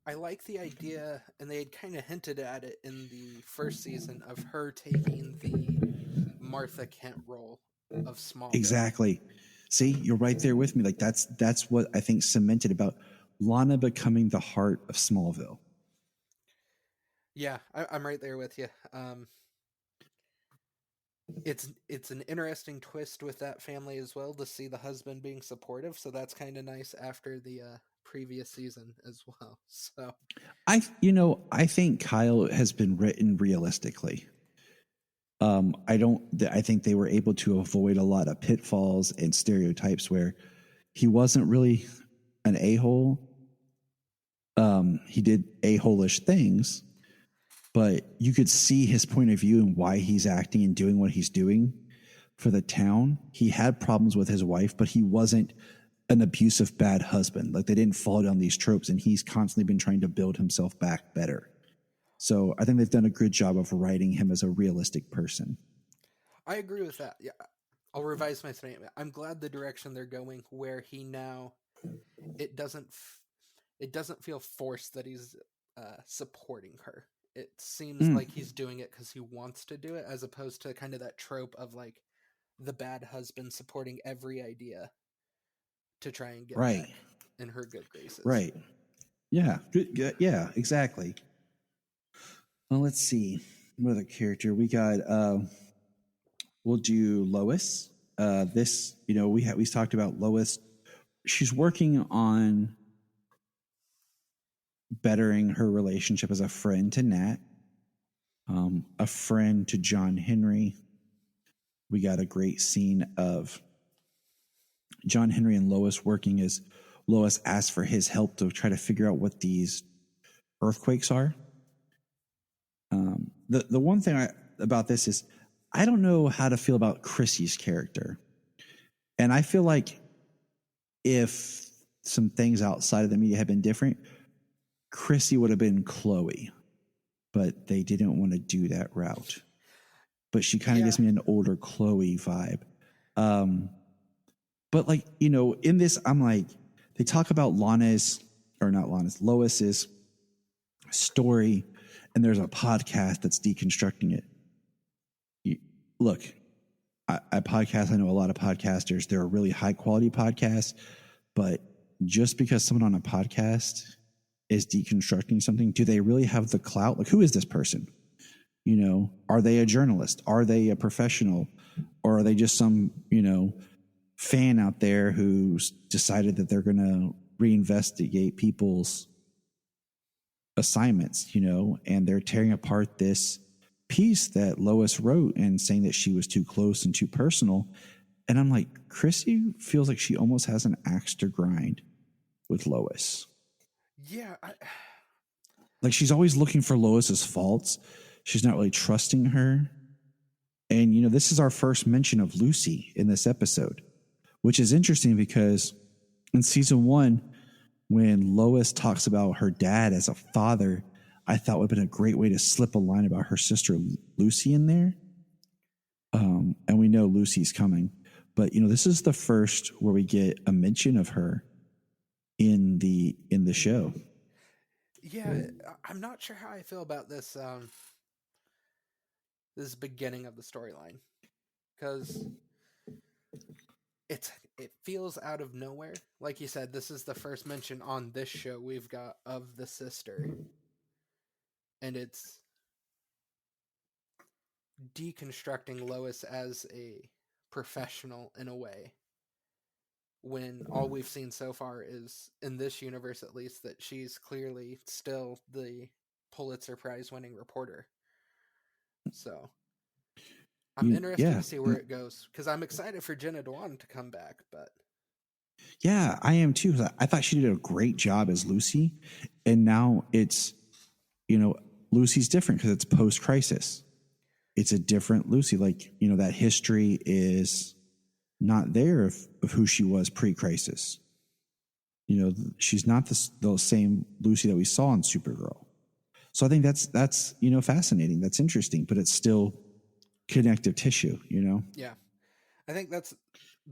I like the idea, and they had kind of hinted at it in the first season of her taking the Martha Kent role of Smallville. Exactly. See, you're right there with me. Like that's what I think cemented about Lana becoming the heart of Smallville. Yeah, I'm right there with you. It's an interesting twist with that family as well, to see the husband being supportive. So that's kind of nice after the previous season as well. So I think Kyle has been written realistically. I think they were able to avoid a lot of pitfalls and stereotypes where he wasn't really an a-hole. He did a-hole-ish things, but you could see his point of view and why he's acting and doing what he's doing for the town. He had problems with his wife, but he wasn't an abusive, bad husband. Like, they didn't fall down these tropes, and he's constantly been trying to build himself back better. So I think they've done a good job of writing him as a realistic person. I agree with that. Yeah, I'll revise my statement. I'm glad the direction they're going, where he now, it doesn't feel forced that he's supporting her. It seems like he's doing it because he wants to do it, as opposed to kind of that trope of like the bad husband supporting every idea to try and get back in her good graces. Right. Yeah. Good. Yeah, exactly. Well, let's see. What other character we got? We'll do Lois. We talked about Lois. She's working on bettering her relationship as a friend to Nat, a friend to John Henry. We got a great scene of John Henry and Lois working as Lois asks for his help to try to figure out what these earthquakes are. The one thing about this is I don't know how to feel about Chrissy's character. And I feel like if some things outside of the media had been different, Chrissy would have been Chloe, but they didn't want to do that route. But she kind of gives me an older Chloe vibe. But like, in this, I'm like, they talk about Lois's story, and there's a podcast that's deconstructing it. Look, I podcast. I know a lot of podcasters. They're a really high quality podcast, but just because someone on a podcast is deconstructing something, do they really have the clout? Like, who is this person? Are they a journalist? Are they a professional? Or are they just some, fan out there who's decided that they're going to reinvestigate people's assignments, and they're tearing apart this piece that Lois wrote and saying that she was too close and too personal. And I'm like, Chrissy feels like she almost has an axe to grind with Lois. Yeah. Like, she's always looking for Lois's faults. She's not really trusting her. And, this is our first mention of Lucy in this episode, which is interesting because in season 1, when Lois talks about her dad as a father, I thought would have been a great way to slip a line about her sister Lucy in there. And we know Lucy's coming. But, this is the first where we get a mention of her in the show. Yeah, I'm not sure how I feel about this this beginning of the storyline, because it feels out of nowhere. Like you said, this is the first mention on this show we've got of the sister, and it's deconstructing Lois as a professional in a way, when all we've seen so far is, in this universe at least, that she's clearly still the Pulitzer Prize winning reporter. So I'm interested to see where it goes, because I'm excited for Jenna Dewan to come back. But yeah, I am too. I thought she did a great job as Lucy, and now it's, Lucy's different because it's post-crisis. It's a different Lucy. Like, that history is not there of who she was pre-crisis. She's not the same Lucy that we saw in Supergirl. So I think that's fascinating. That's interesting, but it's still connective tissue, Yeah. I think that's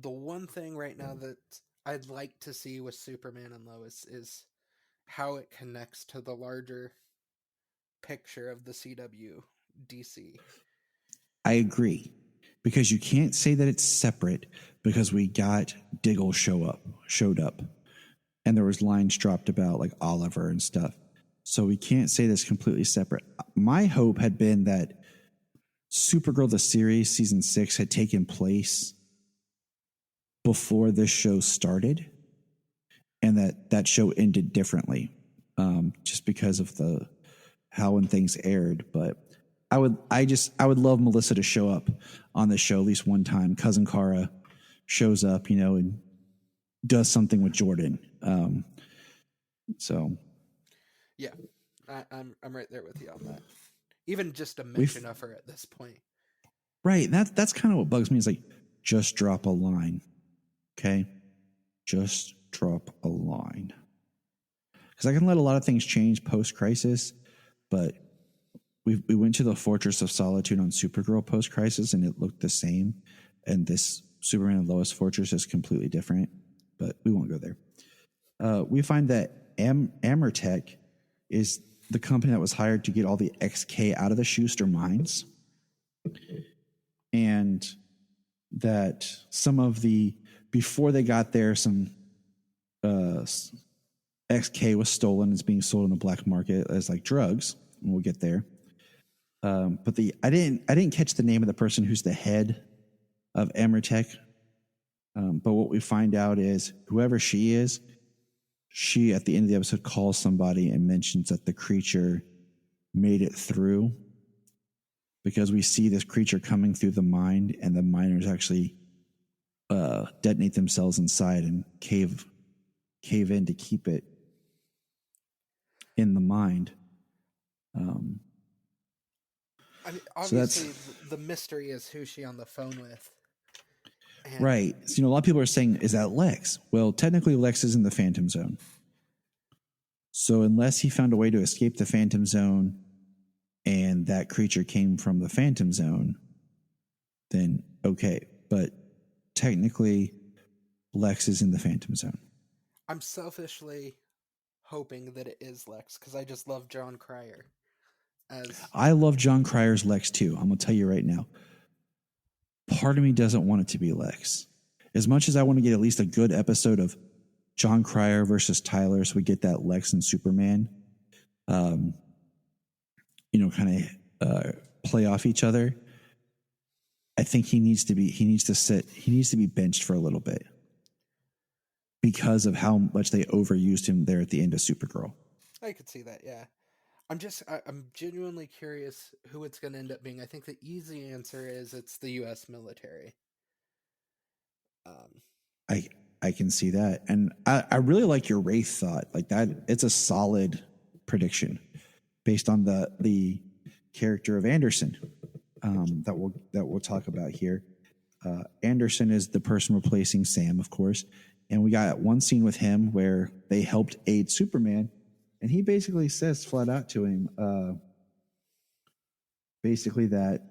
the one thing right now that I'd like to see with Superman and Lois is how it connects to the larger picture of the CW DC. I agree, because you can't say that it's separate, because we got Diggle showed up, and there was lines dropped about like Oliver and stuff. So we can't say that's completely separate. My hope had been that Supergirl the series season 6 had taken place before this show started, and that show ended differently, just because of how when things aired. But I would love Melissa to show up on the show at least one time. Cousin Kara shows up, and does something with Jordan. So yeah, I'm right there with you on that. Even just a mention of her at this point. Right. That's kind of what bugs me, is like, just drop a line. Okay. Just drop a line. Because I can let a lot of things change post-crisis, but we went to the Fortress of Solitude on Supergirl post-crisis, and it looked the same. And this Superman and Lois Fortress is completely different, but we won't go there. We find that Amertech is the company that was hired to get all the XK out of the Schuster mines, and that some of before they got there, some XK was stolen. It's being sold in the black market as like drugs, and we'll get there. But I didn't catch the name of the person who's the head of Amertech. But what we find out is whoever she is, she at the end of the episode calls somebody and mentions that the creature made it through, because we see this creature coming through the mine, and the miners actually detonate themselves inside and cave in to keep it in the mine. I mean, obviously, the mystery is who's she on the phone with. And right. So, a lot of people are saying, is that Lex? Well, technically, Lex is in the Phantom Zone. So unless he found a way to escape the Phantom Zone and that creature came from the Phantom Zone, then okay. But technically, Lex is in the Phantom Zone. I'm selfishly hoping that it is Lex, because I just love John Cryer. I love John Cryer's Lex too. I'm going to tell you right now. Part of me doesn't want it to be Lex. As much as I want to get at least a good episode of John Cryer versus Tyler, so we get that Lex and Superman, kind of play off each other. I think he needs to be benched for a little bit because of how much they overused him there at the end of Supergirl. I could see that, yeah. I'm genuinely curious who it's going to end up being. I think the easy answer is it's the U.S. military. I can see that, and I really like your Wraith thought. Like that, it's a solid prediction based on the character of Anderson that we'll talk about here. Anderson is the person replacing Sam, of course, and we got one scene with him where they helped aid Superman. And he basically says flat out to him, basically that,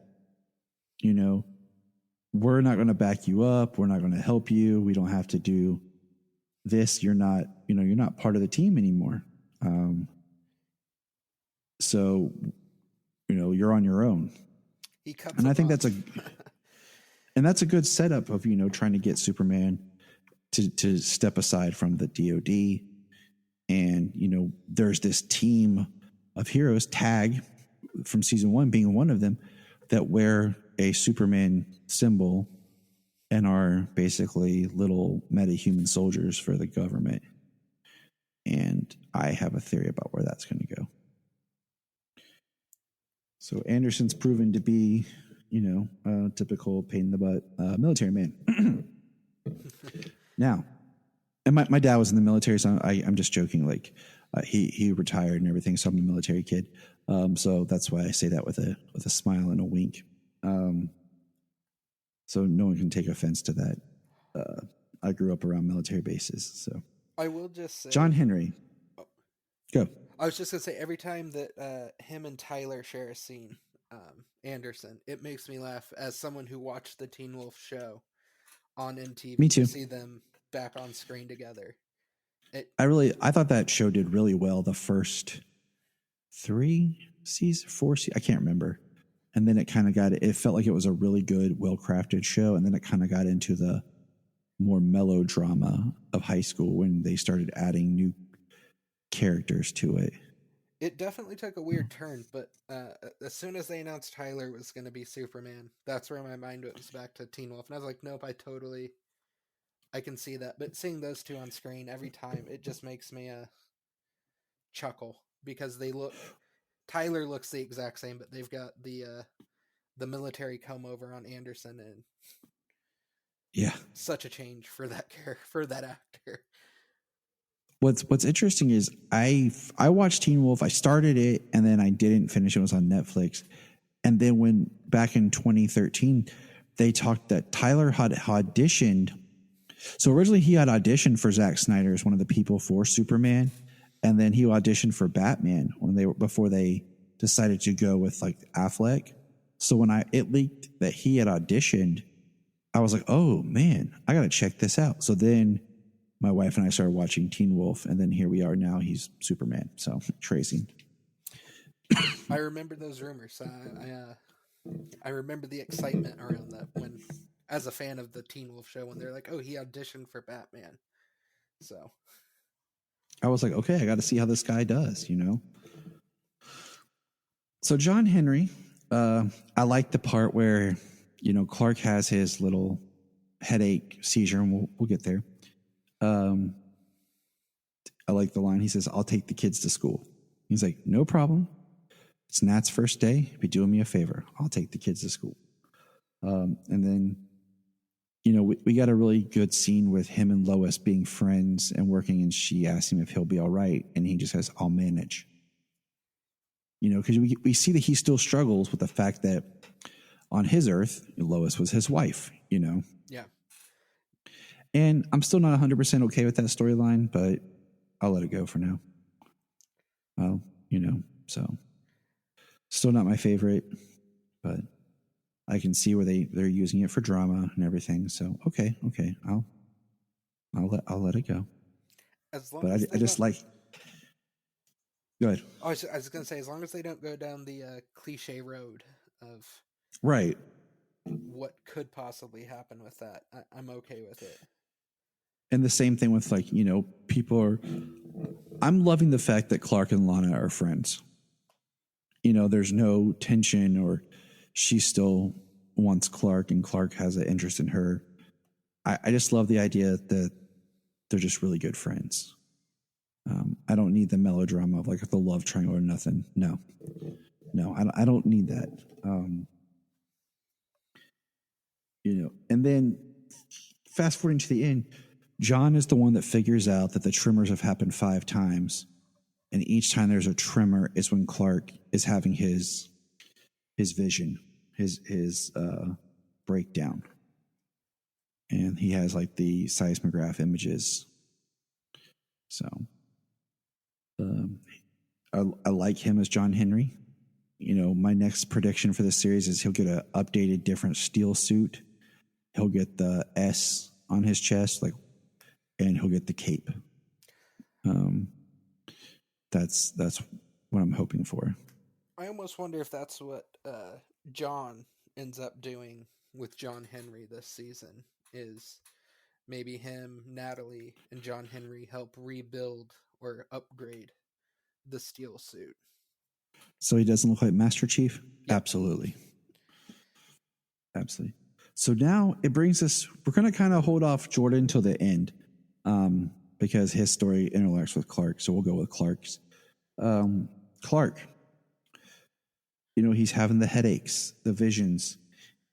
we're not going to back you up. We're not going to help you. We don't have to do this. You're not part of the team anymore. So, you're on your own. He cuts and I think off. that's a good setup of, trying to get Superman to step aside from the DOD. And, there's this team of heroes, Tag from season 1 being one of them, that wear a Superman symbol and are basically little meta-human soldiers for the government. And I have a theory about where that's going to go. So Anderson's proven to be, a typical pain in the butt military man. Now, and my dad was in the military, so I'm just joking. Like he retired and everything, so I'm a military kid. So that's why I say that with a smile and a wink. So no one can take offense to that. I grew up around military bases, so I will just say, John Henry. Go. I was just gonna say, every time that him and Tyler share a scene, Anderson, it makes me laugh as someone who watched the Teen Wolf show. on MTV. Me too. To see them back on screen together. I thought that show did really well the first 4 seasons. I can't remember. And then it felt like it was a really good, well-crafted show. And then it kind of got into the more melodrama of high school when they started adding new characters to it. It definitely took a weird turn, but as soon as they announced Tyler was going to be Superman, that's where my mind was back to Teen Wolf. And I was like, nope, I can see that. But seeing those two on screen every time, it just makes me chuckle because Tyler looks the exact same, but they've got the military comb over on Anderson, and yeah, such a change for that actor. What's interesting is I watched Teen Wolf. I started it and then I didn't finish. It was on Netflix. And then when back in 2013, they talked that Tyler had auditioned. So originally he had auditioned for Zack Snyder as one of the people for Superman. And then he auditioned for Batman before they decided to go with like Affleck. So when it leaked that he had auditioned, I was like, oh man, I got to check this out. So then my wife and I started watching Teen Wolf, and then here we are now. He's Superman. So Tracy. I remember those rumors. I remember the excitement around that when, as a fan of the Teen Wolf show, when they're like, "Oh, he auditioned for Batman." So I was like, okay, I got to see how this guy does, So John Henry, I like the part where Clark has his little headache seizure, and we'll get there. I like the line. He says, "I'll take the kids to school." He's like, "No problem. It's Nat's first day. Be doing me a favor. I'll take the kids to school." And then, we got a really good scene with him and Lois being friends and working. And she asks him if he'll be all right. And he just says, "I'll manage." Because we see that he still struggles with the fact that on his Earth, Lois was his wife, Yeah. And I'm still not 100% okay with that storyline, but I'll let it go for now. Well, so still not my favorite, but I can see where they're using it for drama and everything. So okay, I'll let it go. As long but as I just like. Go ahead. I was going to say, as long as they don't go down the cliche road of right what could possibly happen with that, I'm okay with it. And the same thing with I'm loving the fact that Clark and Lana are friends. There's no tension, or she still wants Clark and Clark has an interest in her. I just love the idea that they're just really good friends. I don't need the melodrama of like the love triangle or nothing. No, I don't need that. And then fast forwarding to the end, John is the one that figures out that the tremors have happened 5 times. And each time there's a tremor is when Clark is having his vision, his breakdown. And he has like the seismograph images. So I like him as John Henry. My next prediction for this series is he'll get an updated, different steel suit. He'll get the S on his chest, and he'll get the cape. That's what I'm hoping for. I almost wonder if that's what John ends up doing with John Henry this season, is maybe him, Natalie, and John Henry help rebuild or upgrade the steel suit. So he doesn't look like Master Chief? Yep. Absolutely. So now it brings us, we're going to kind of hold off Jordan till the end, because his story interacts with Clark. So we'll go with Clark's. Clark, he's having the headaches, the visions,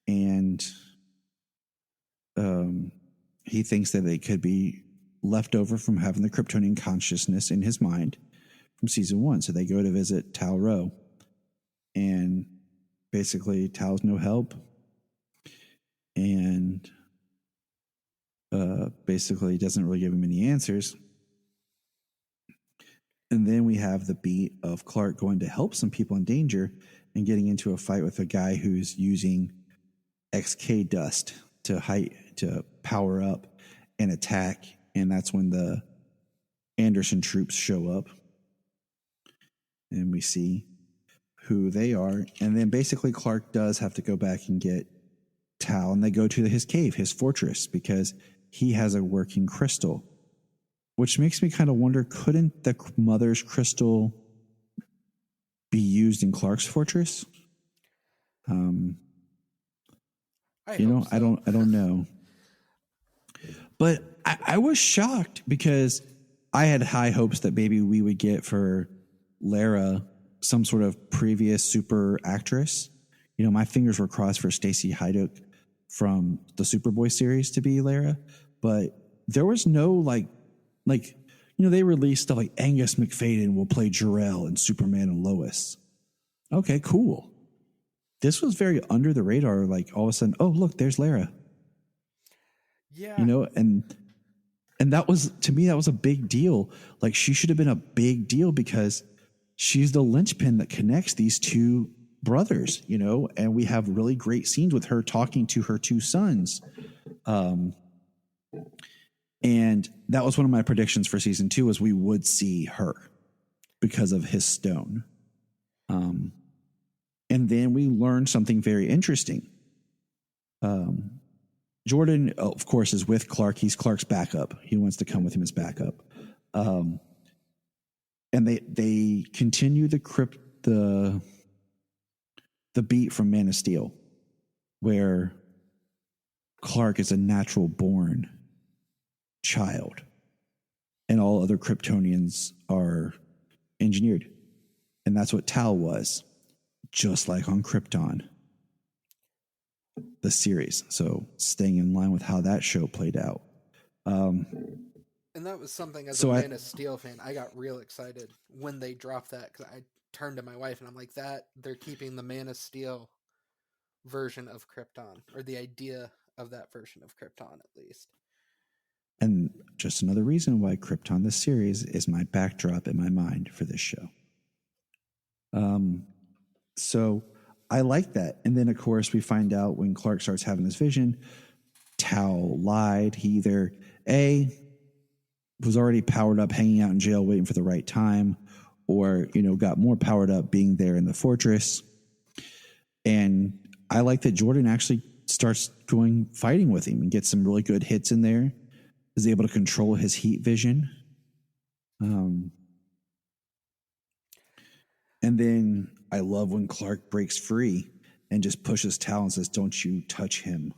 and he thinks that they could be left over from having the Kryptonian consciousness in his mind from season 1. So they go to visit Tal Rho, and basically Tal's no help, and basically doesn't really give him any answers. And then we have the beat of Clark going to help some people in danger and getting into a fight with a guy who's using XK dust to power up and attack, and that's when the Anderson troops show up, and we see who they are. And then basically Clark does have to go back and get Tal, and they go to his cave, his fortress, because he has a working crystal, which makes me kind of wonder, couldn't the mother's crystal be used in Clark's fortress? I don't know. But I was shocked because I had high hopes that maybe we would get for Lara some sort of previous super actress. You know, my fingers were crossed for Stacey Hydock from the Superboy series to be Lara, but there was no like, they released stuff like Angus McFadden will play Jor-El in Superman and Lois. Okay, cool. This was very under the radar. Like all of a sudden, oh look, there's Lara. Yeah, and that was, to me, that was a big deal. Like she should have been a big deal because she's the linchpin that connects these two brothers, and we have really great scenes with her talking to her two sons. And that was one of my predictions for season 2 was we would see her because of his stone. And then we learned something very interesting. Jordan, of course, is with Clark. He's Clark's backup. He wants to come with him as backup. And they continue the beat from Man of Steel, where Clark is a natural born child and all other Kryptonians are engineered. And that's what Tal was, just like on Krypton, the series. So staying in line with how that show played out. And that was something as a Man of Steel fan, I got real excited when they dropped that, because I turned to my wife and I'm like, they're keeping the Man of Steel version of Krypton, or the idea of that version of Krypton at least. And just another reason why Krypton, the series, is my backdrop in my mind for this show. So I like that. And then, of course, we find out when Clark starts having this vision, Tal lied. He either, A, was already powered up, hanging out in jail, waiting for the right time, or, got more powered up being there in the fortress. And I like that Jordan actually starts fighting with him and gets some really good hits in there, is able to control his heat vision. And then I love when Clark breaks free and just pushes Tal and says, "Don't you touch him."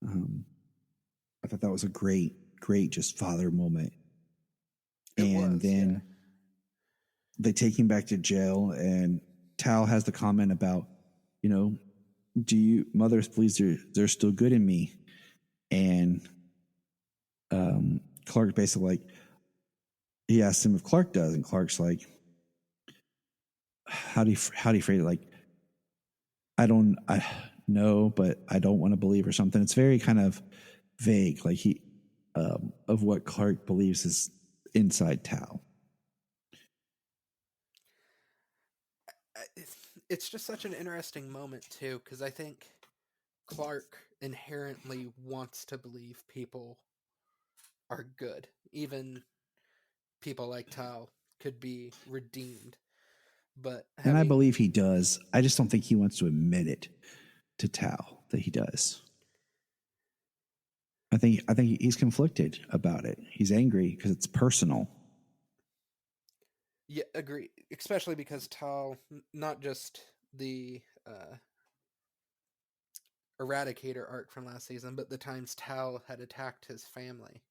I thought that was a great just father moment. Then they take him back to jail, and Tal has the comment about, do you mothers please, they're still good in me. And Clark basically he asks him if Clark does, and Clark's like, how do you phrase it? Like, I know, but I don't want to believe, or something. It's very kind of vague, like he of what Clark believes is inside Tal. It's just such an interesting moment too, because I think Clark inherently wants to believe people are good. Even people like Tal could be redeemed. And I believe he does. I just don't think he wants to admit it to Tal that he does. I think he's conflicted about it. He's angry because it's personal. Yeah, agree. Especially because Tal, not just the Eradicator arc from last season, but the times Tal had attacked his family.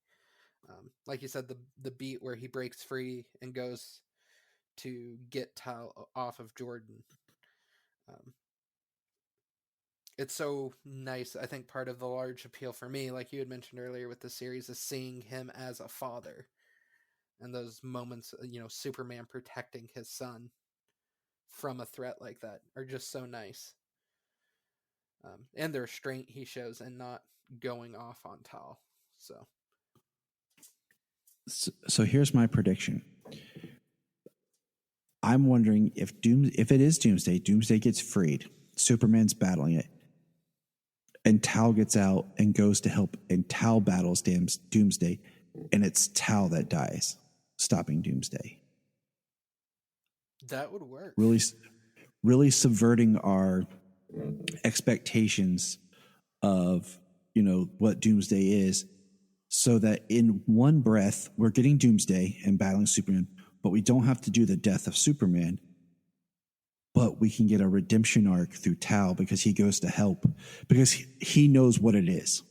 Like you said, the beat where he breaks free and goes to get Tal off of Jordan. It's so nice. I think part of the large appeal for me, like you had mentioned earlier with the series, is seeing him as a father. And those moments, Superman protecting his son from a threat like that are just so nice. And the restraint he shows and not going off on Tal. So here's my prediction. I'm wondering if it is Doomsday gets freed. Superman's battling it. and Tal gets out and goes to help, and Tal battles Doomsday, and it's Tal that dies, stopping Doomsday. That would work. Really subverting our expectations of, what Doomsday is, so that in one breath we're getting Doomsday and battling Superman, but we don't have to do the death of Superman, but we can get a redemption arc through Tal because he goes to help because he knows what it is.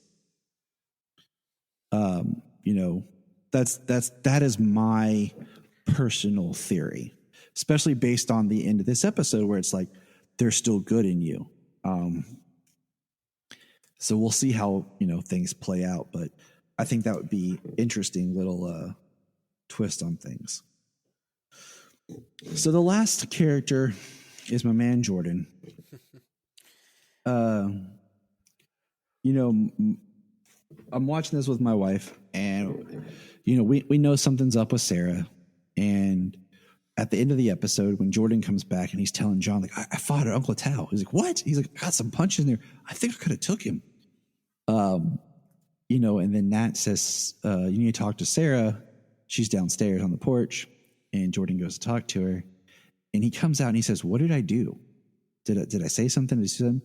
That is my personal theory, especially based on the end of this episode where it's like, there's still good in you. So we'll see how, things play out, but I think that would be interesting little twist on things. So the last character is my man Jordan. I'm watching this with my wife, and we know something's up with Sarah. And at the end of the episode, when Jordan comes back and he's telling John, like, I fought at Uncle Tal. He's like, what? He's like, I got some punches in there. I think I could have took him. And then Nat says, you need to talk to Sarah. She's downstairs on the porch, and Jordan goes to talk to her, and he comes out and he says, what did I do? Did I say something to him?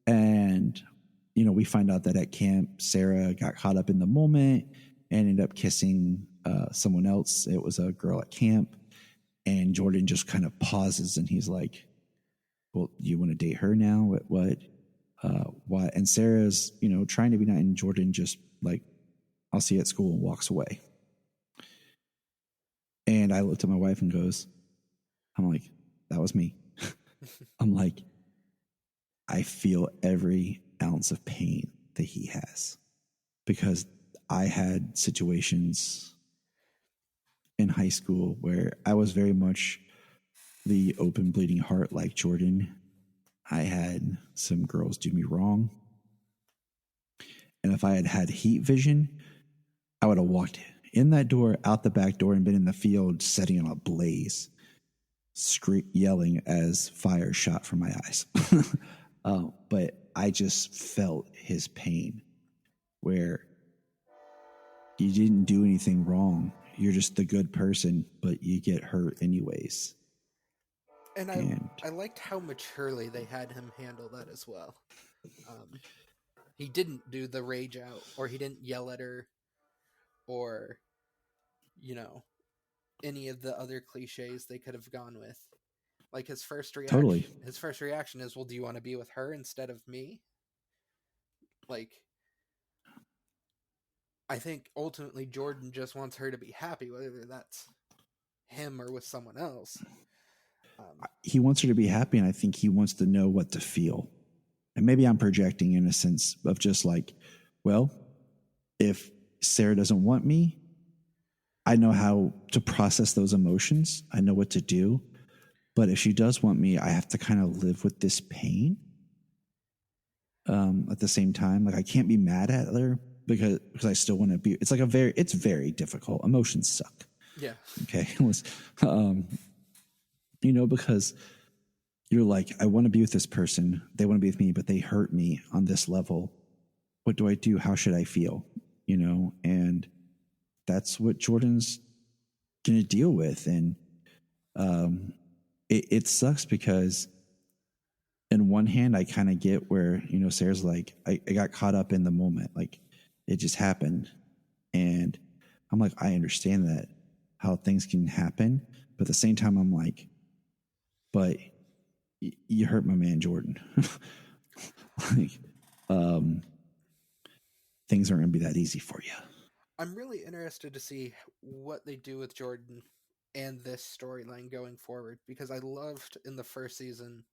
And, we find out that at camp, Sarah got caught up in the moment and ended up kissing someone else. It was a girl at camp, and Jordan just kind of pauses and he's like, well, you want to date her now? What? Why? And Sarah's, trying to be nice, and Jordan just like, I'll see you at school, and walks away. And I looked at my wife and I'm like, that was me. I'm like, I feel every ounce of pain that he has, because I had situations in high school where I was very much the open bleeding heart like Jordan. I had some girls do me wrong. And if I had had heat vision, I would have walked in that door, out the back door, and been in the field setting it on a blaze, yelling as fire shot from my eyes. But I just felt his pain, where you didn't do anything wrong. You're just the good person, but you get hurt anyways. And I liked how maturely they had him handle that as well. He didn't do the rage out, or he didn't yell at her, or, any of the other cliches they could have gone with. Like his first reaction is, well, do you want to be with her instead of me? Like, I think ultimately Jordan just wants her to be happy, whether that's him or with someone else. He wants her to be happy, and I think he wants to know what to feel. And maybe I'm projecting in a sense of just like, well, if Sarah doesn't want me, I know how to process those emotions. I know what to do. But if she does want me, I have to kind of live with this pain. At the same time, like, I can't be mad at her because I still want to be. It's like it's very difficult. Emotions suck. Yeah. Okay. Because you're like, I want to be with this person. They want to be with me, but they hurt me on this level. What do I do? How should I feel? And that's what Jordan's going to deal with. And it sucks because in one hand, I kind of get where, Sarah's like, I got caught up in the moment. Like, it just happened. And I'm like, I understand that, how things can happen. But at the same time, I'm like, but you hurt my man Jordan. Like, things aren't going to be that easy for you. I'm really interested to see what they do with Jordan and this storyline going forward, because I loved in the first season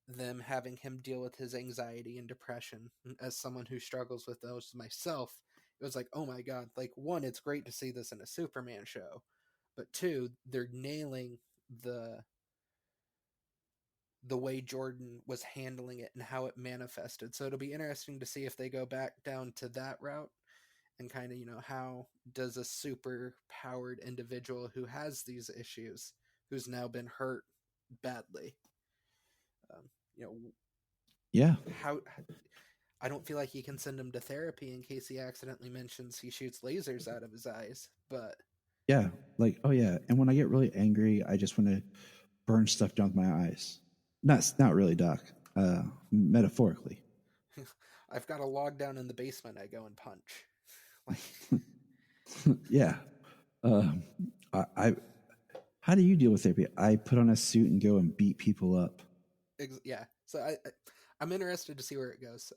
them having him deal with his anxiety and depression. As someone who struggles with those myself, it was like, oh my God, like, one, it's great to see this in a Superman show, but two, they're nailing the way Jordan was handling it and how it manifested. So it'll be interesting to see if they go back down to that route and kind of, how does a super powered individual who has these issues, who's now been hurt badly, yeah, how I don't feel like you can send him to therapy in case he accidentally mentions he shoots lasers out of his eyes. But Yeah, like, oh yeah. And when I get really angry, I just want to burn stuff down with my eyes. Not really, Doc. Metaphorically. I've got a log down in the basement I go and punch. Like, Yeah. I how do you deal with therapy? I put on a suit and go and beat people up. yeah. So I'm interested to see where it goes.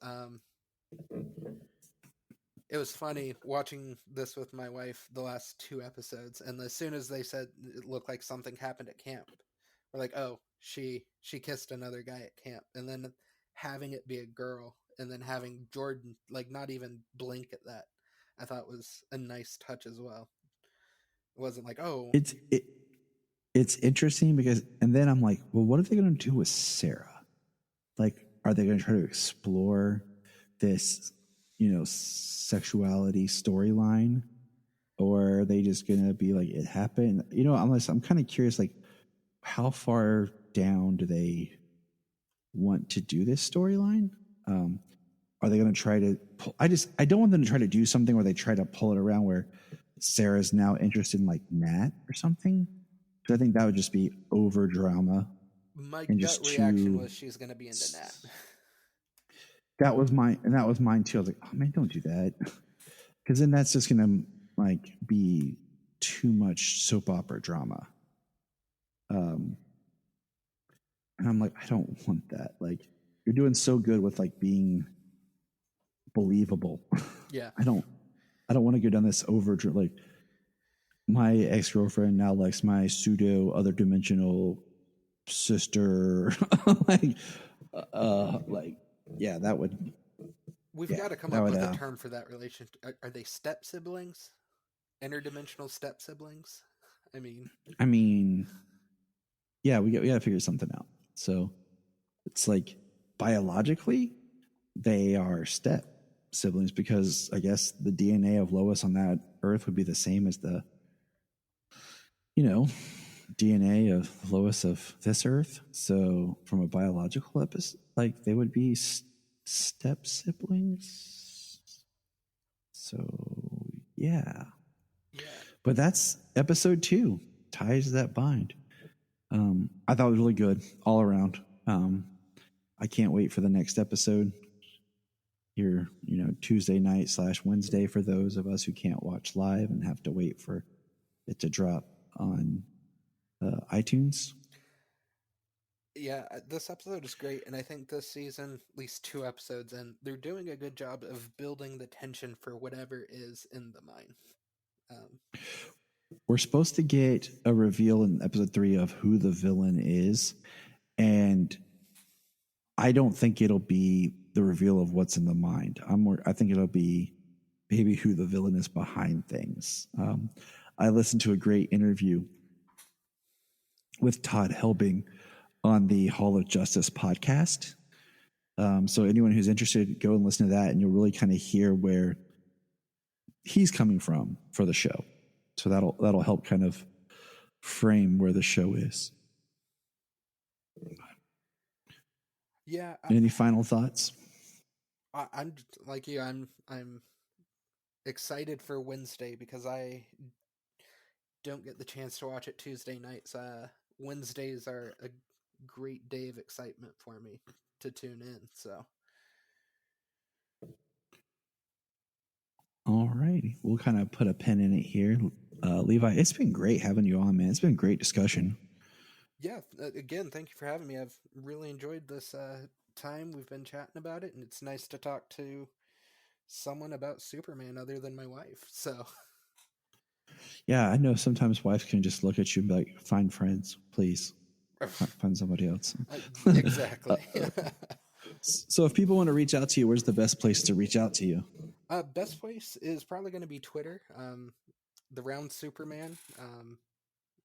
It was funny watching this with my wife the last 2 episodes, and as soon as they said it looked like something happened at camp, we're like, oh, she kissed another guy at camp, and then having it be a girl, and then having Jordan like not even blink at that, I thought was a nice touch as well. It wasn't like, oh, It's interesting because, and then I'm like, well, what are they going to do with Sarah? Like, are they going to try to explore this, sexuality storyline, or are they just going to be like, it happened? I'm kind of curious, like, how far down do they want to do this storyline? Are they going to try to pull? I don't want them to try to do something where they try to pull it around where Sarah's now interested in like Nat or something. Because I think that would just be over drama. My gut reaction was she's going to be into Nat. That was mine too. I was like, oh man, don't do that. Because then that's just going to like be too much soap opera drama. And I'm like, I don't want that. Like, you're doing so good with like being believable. Yeah. I don't want to go down this over like my ex-girlfriend now likes my pseudo other dimensional sister. Yeah, that would. We've got to come up with a term for that relationship. Are they step siblings? Interdimensional step siblings? I mean, yeah, we got to figure something out. So it's like biologically they are step siblings because I guess the DNA of Lois on that Earth would be the same as the DNA of Lois of this Earth. So from a biological episode, like they would be step siblings. So yeah. But that's episode 2, Ties That Bind. I thought it was really good all around. I can't wait for the next episode here, Tuesday night / Wednesday for those of us who can't watch live and have to wait for it to drop on iTunes. Yeah, this episode is great, and I think this season, at least 2 episodes in, they're doing a good job of building the tension for whatever is in the mine. We're supposed to get a reveal in episode 3 of who the villain is, and I don't think it'll be the reveal of what's in the mind. I think it'll be maybe who the villain is behind things. I listened to a great interview with Todd Helbing on the Hall of Justice podcast. So anyone who's interested, go and listen to that, and you'll really kind of hear where he's coming from for the show. So that'll help kind of frame where the show is. Yeah. Any final thoughts? I'm like you. I'm excited for Wednesday because I don't get the chance to watch it Tuesday nights. Wednesdays are a great day of excitement for me to tune in. So. All righty. We'll kind of put a pin in it here. Levi, it's been great having you on, man. It's been a great discussion. Yeah. Again, thank you for having me. I've really enjoyed this time we've been chatting about it, and it's nice to talk to someone about Superman other than my wife. So. Yeah, I know sometimes wives can just look at you and be like, find friends, please. Find somebody else. Exactly. So if people want to reach out to you, where's the best place to reach out to you? Best place is probably going to be Twitter. The Round Superman.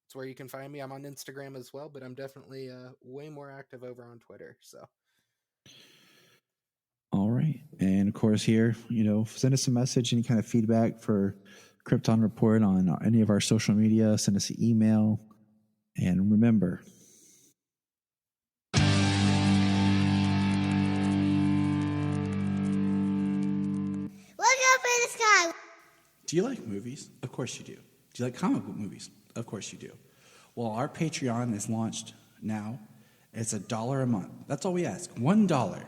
It's where you can find me. I'm on Instagram as well, but I'm definitely way more active over on Twitter. So. All right. And of course here, send us a message, any kind of feedback for Krypton Report on any of our social media. Send us an email. And remember, the sky. Do you like movies? Of course you do. Do you like comic book movies? Of course you do. Well, our Patreon is launched now. It's $1 a month. That's all we ask. $1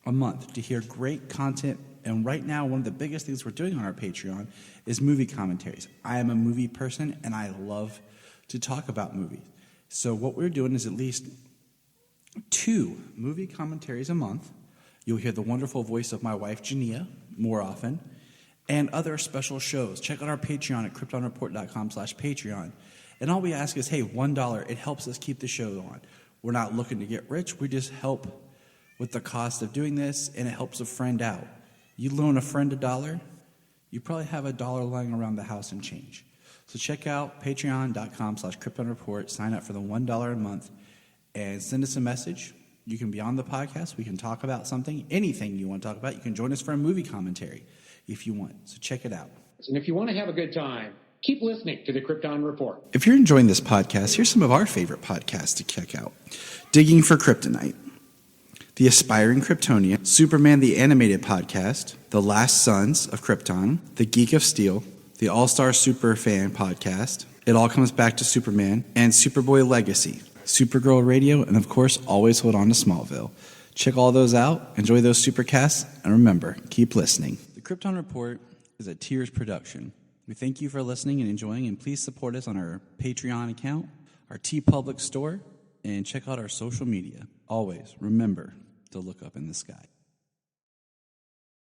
a month to hear great content. And right now, one of the biggest things we're doing on our Patreon is movie commentaries. I am a movie person, and I love to talk about movies. So what we're doing is at least 2 movie commentaries a month. You'll hear the wonderful voice of my wife, Jania, more often, and other special shows. Check out our Patreon at kryptonreport.com/Patreon. And all we ask is, hey, $1, it helps us keep the show on. We're not looking to get rich. We just help with the cost of doing this, and it helps a friend out. You loan a friend $1, you probably have $1 lying around the house and change. So check out patreon.com/KryptonReport. Sign up for the $1 a month and send us a message. You can be on the podcast. We can talk about something, anything you want to talk about. You can join us for a movie commentary if you want. So check it out. And if you want to have a good time, keep listening to the Krypton Report. If you're enjoying this podcast, here's some of our favorite podcasts to check out. Digging for Kryptonite, The Aspiring Kryptonian, Superman the Animated Podcast, The Last Sons of Krypton, The Geek of Steel, The All-Star Superfan Podcast, It All Comes Back to Superman, and Superboy Legacy, Supergirl Radio, and of course, always hold on to Smallville. Check all those out, enjoy those supercasts, and remember, keep listening. The Krypton Report is a Tears production. We thank you for listening and enjoying, and please support us on our Patreon account, our TeePublic store, and check out our social media. Always remember to look up in the sky.